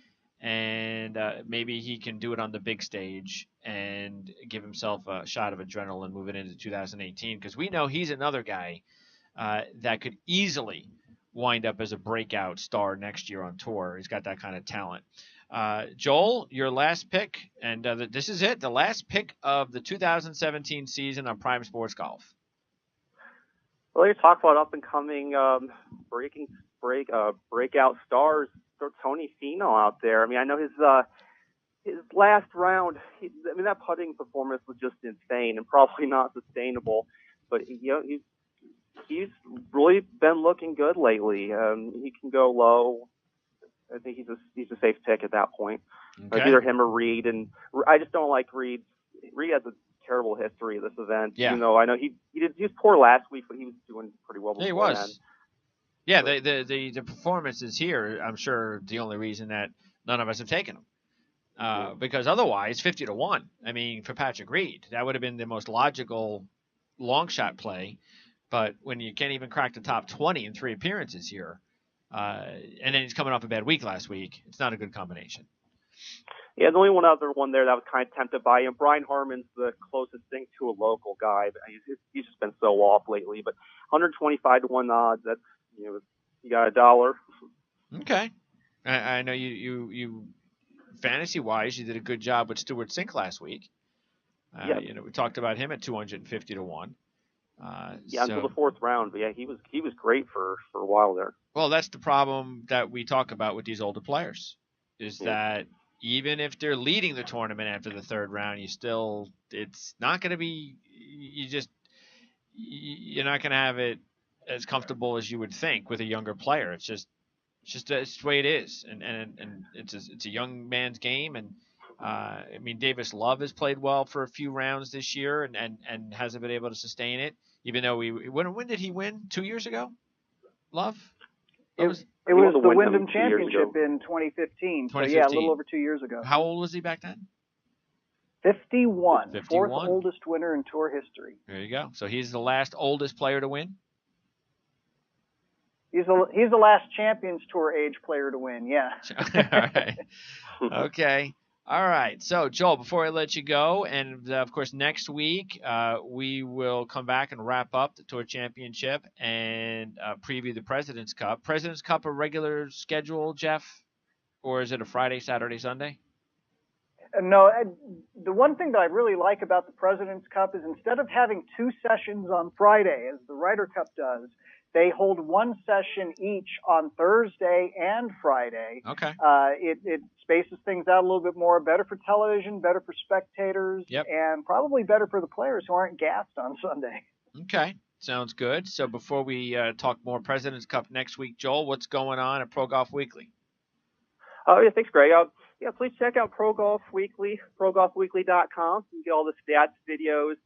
And maybe he can do it on the big stage and give himself a shot of adrenaline moving into 2018, because we know he's another guy that could easily wind up as a breakout star next year on tour. He's got that kind of talent. Joel, your last pick, and this is it, the last pick of the 2017 season on Prime Sports Golf. Well, you talk about up-and-coming breakout stars. Tony Finau out there. I mean, I know his last round. That putting performance was just insane and probably not sustainable. But he's really been looking good lately. He can go low. I think he's a safe pick at that point. Okay. Either him or Reed. And I just don't like Reed. Reed has a terrible history of this event. Yeah. Even though I know he was poor last week, but he was doing pretty well before He was. then. Yeah, the performances here, I'm sure, the only reason that none of us have taken him. Because otherwise, 50 to 1. I mean, for Patrick Reed, that would have been the most logical long shot play. But when you can't even crack the top 20 in 3 appearances here, and then he's coming off a bad week last week, it's not a good combination. Yeah, the only one other one there that was kind of tempted by him. Brian Harmon's the closest thing to a local guy. He's just been so off lately. But 125 to 1 odds, that's, you got $1. Okay. I know you fantasy wise, you did a good job with Stuart Sink last week. Yeah. We talked about him at 250 to 1. Until the 4th round. But yeah, he was great for a while there. Well, that's the problem that we talk about with these older players, is that even if they're leading the tournament after the 3rd round, it's not going to be, you're not going to have it as comfortable as you would think with a younger player. It's just it's the way it is, and it's a young man's game. And I mean, Davis Love has played well for a few rounds this year, and hasn't been able to sustain it. Even though when did he win? 2 years ago, Love. It He won was the Wyndham 2 years Championship ago. in 2015. 2015. So yeah, a little over 2 years ago. How old was he back then? 51, 51. fourth oldest winner in Tour history. There you go. So he's the last oldest player to win? He's the last Champions Tour age player to win, yeah. All right. Okay. All right. So, Joel, before I let you go, and of course, next week, we will come back and wrap up the Tour Championship and preview the President's Cup. President's Cup a regular schedule, Jeff? Or is it a Friday, Saturday, Sunday? No, the one thing that I really like about the President's Cup is instead of having 2 sessions on Friday, as the Ryder Cup does, they hold 1 session each on Thursday and Friday. Okay. It spaces things out a little bit more, better for television, better for spectators, and probably better for the players who aren't gassed on Sunday. Okay. Sounds good. So before we talk more President's Cup next week, Joel, what's going on at Pro Golf Weekly? Oh, yeah, thanks, Greg. Please check out Pro Golf Weekly, progolfweekly.com. You can get all the stats, videos,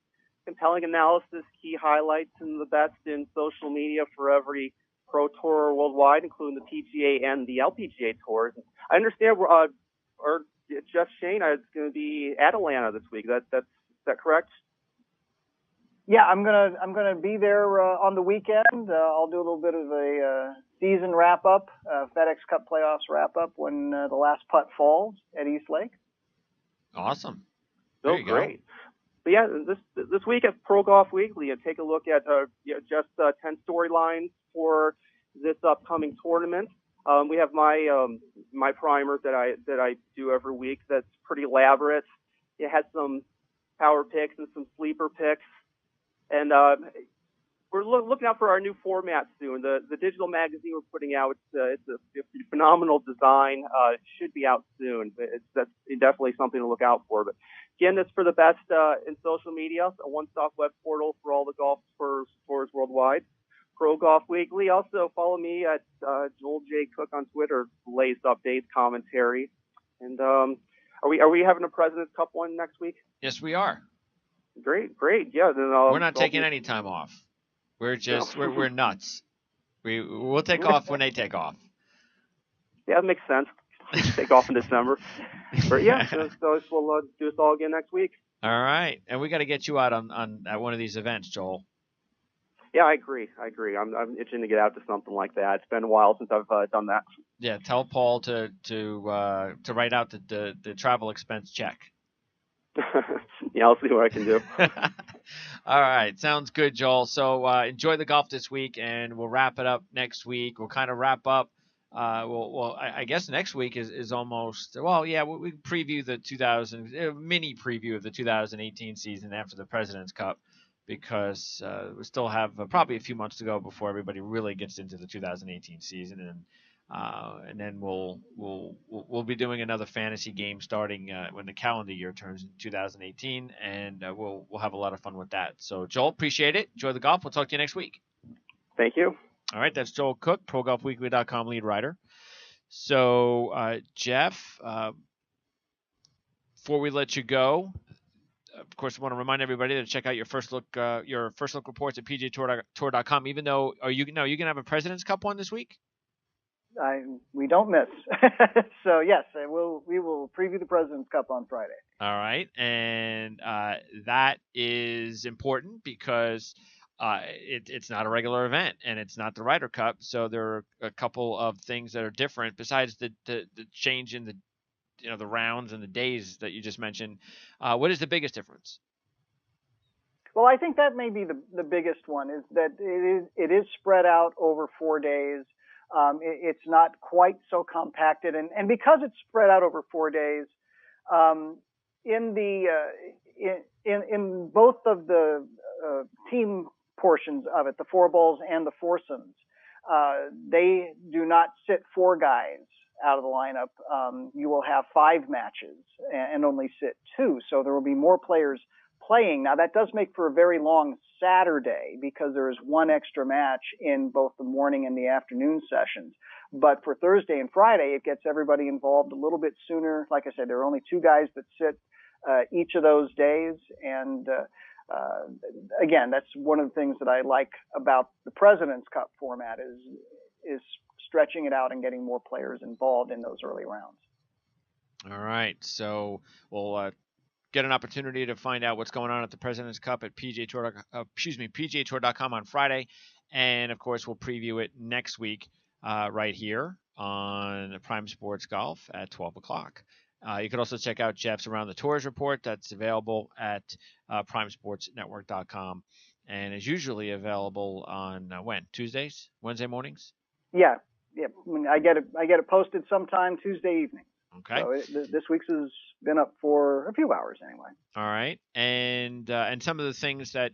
compelling analysis, key highlights, and the best in social media for every pro tour worldwide, including the PGA and the LPGA tours. I understand our Jeff Shane is going to be at Atlanta this week. Is that correct? Yeah, I'm gonna be there on the weekend. I'll do a little bit of a season wrap up, FedEx Cup playoffs wrap up when the last putt falls at East Lake. Awesome. Oh, great. But yeah, this week at Pro Golf Weekly, take a look at just 10 storylines for this upcoming tournament. We have my primer that I do every week. That's pretty elaborate. It has some power picks and some sleeper picks. And we're looking out for our new format soon. The digital magazine we're putting out, it's a phenomenal design. It should be out soon. That's definitely something to look out for. But again, it's for the best in social media, a one-stop web portal for all the golf tours worldwide. Pro Golf Weekly. Also follow me at Joel J. Cook on Twitter, latest updates, commentary. And are we having a President's Cup one next week? Yes, we are. Great. Yeah, then we're not taking any time off. We're just we're nuts. We'll take off when they take off. Yeah, that makes sense. Take off in December. But yeah, so we'll do this all again next week. All right, and we got to get you out on at one of these events, Joel. Yeah, I agree. I'm itching to get out to something like that. It's been a while since I've done that. Yeah, tell Paul to write out the travel expense check. Yeah, I'll see what I can do. All right, sounds good, Joel. So enjoy the golf this week, and we'll wrap it up next week. We'll kind of wrap up. I guess next week is almost. Well, yeah, we preview the mini preview of the 2018 season after the President's Cup, because we still have probably a few months to go before everybody really gets into the 2018 season, and then we'll be doing another fantasy game starting when the calendar year turns in 2018, and we'll have a lot of fun with that. So, Joel, appreciate it. Enjoy the golf. We'll talk to you next week. Thank you. All right, that's Joel Cook, ProGolfWeekly.com lead writer. So, Jeff, before we let you go, of course, I want to remind everybody to check out your first look reports at PGAtour.com. Even though, you going to have a President's Cup one this week? We don't miss. So yes, we will preview the President's Cup on Friday. All right, and that is important because it's not a regular event and it's not the Ryder Cup. So there are a couple of things that are different besides the change in the rounds and the days that you just mentioned. What is the biggest difference? Well, I think that may be the biggest one, is that it is spread out over 4 days. It's not quite so compacted, and because it's spread out over 4 days, in both of the team portions of it, the four balls and the foursomes, they do not sit 4 guys out of the lineup. You will have 5 matches and only sit 2, so there will be more players playing. Now, that does make for a very long Saturday because there is 1 extra match in both the morning and the afternoon sessions. But for Thursday and Friday, it gets everybody involved a little bit sooner. Like I said, there are only 2 guys that sit each of those days. And again, that's one of the things that I like about the President's Cup format is stretching it out and getting more players involved in those early rounds. All right, so we'll get an opportunity to find out what's going on at the President's Cup at PGAtour.com on Friday, and of course we'll preview it next week right here on Prime Sports Golf at 12 o'clock. You can also check out Jeff's Around the Tours report. That's available at primesportsnetwork.com, and is usually available on Tuesdays, Wednesday mornings. Yeah. I get it posted sometime Tuesday evening. Okay. So this week's has been up for a few hours anyway. All right, and some of the things that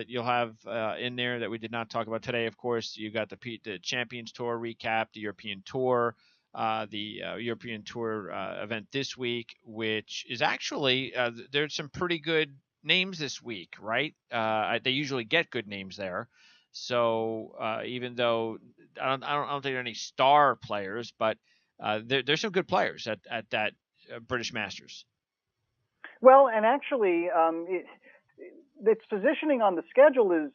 you'll have in there that we did not talk about today. Of course, you got the Champions Tour recap, the European Tour, the European Tour event this week, which is actually there's some pretty good names this week, right? They usually get good names there. So even though I don't think there are any star players, but there's some good players at that British Masters. Well, and actually, its positioning on the schedule is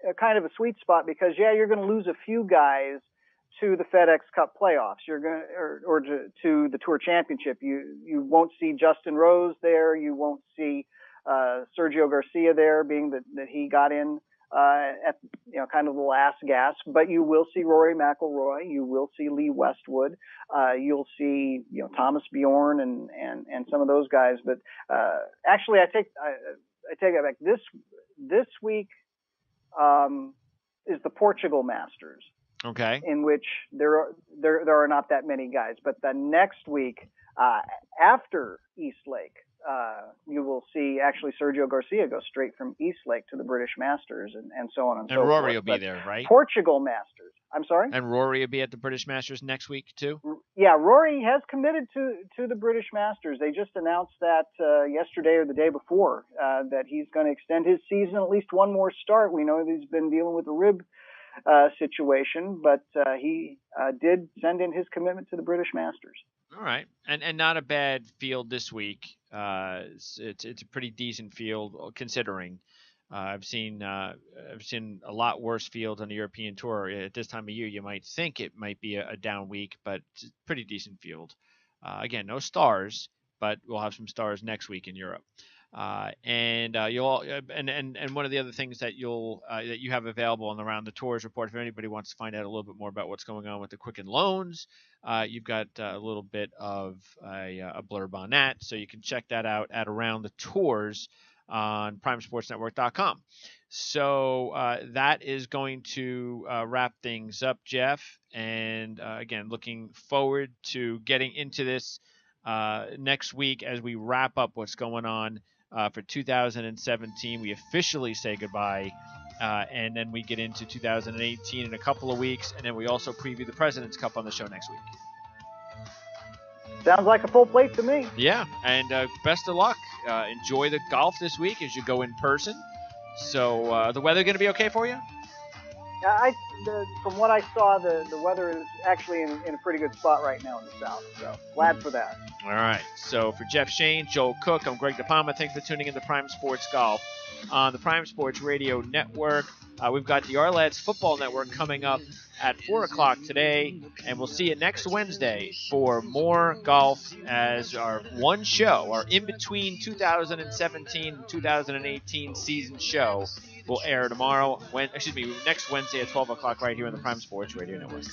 a kind of a sweet spot because you're going to lose a few guys to the FedEx Cup playoffs. You're going or to the Tour Championship. You won't see Justin Rose there. You won't see Sergio Garcia there, being that he got in at kind of the last gasp, but you will see Rory McIlroy, you will see Lee Westwood, you'll see Thomas Bjorn and some of those guys. But actually, I take it back. This week is the Portugal Masters. Okay. In which there are not that many guys, but the next week after East Lake. You will see actually Sergio Garcia go straight from East Lake to the British Masters and so on and so forth. And Rory will be there, right? Portugal Masters. I'm sorry? And Rory will be at the British Masters next week too? Yeah, Rory has committed to the British Masters. They just announced that yesterday or the day before that he's going to extend his season at least one more start. We know that he's been dealing with a rib situation, but he did send in his commitment to the British Masters. All right, and not a bad field this week. It's a pretty decent field considering. I've seen a lot worse fields on the European Tour. At this time of year, you might think it might be a down week, but it's a pretty decent field. Again, no stars, but we'll have some stars next week in Europe. And one of the other things that that you have available on the Around the Tours report, if anybody wants to find out a little bit more about what's going on with the Quicken loans, you've got a little bit of a blurb on that, so you can check that out at Around the Tours on primesportsnetwork.com. So that is going to wrap things up, Jeff. And again, looking forward to getting into this next week as we wrap up what's going on for 2017. We officially say goodbye, and then we get into 2018 in a couple of weeks, and then we also preview the President's Cup on the show next week. Sounds like a full plate to me. Yeah, and best of luck. Enjoy the golf this week as you go in person. So the weather going to be okay for you? From what I saw, the weather is actually in a pretty good spot right now in the south. So glad for that. All right. So for Jeff Shane, Joel Cook, I'm Greg DePalma. Thanks for tuning in to Prime Sports Golf on the Prime Sports Radio Network. We've got the Our Football Network coming up at 4 o'clock today, and we'll see you next Wednesday for more golf as our one show, our in-between 2017 and 2018 season show will air tomorrow, next Wednesday at 12 o'clock right here on the Prime Sports Radio Network.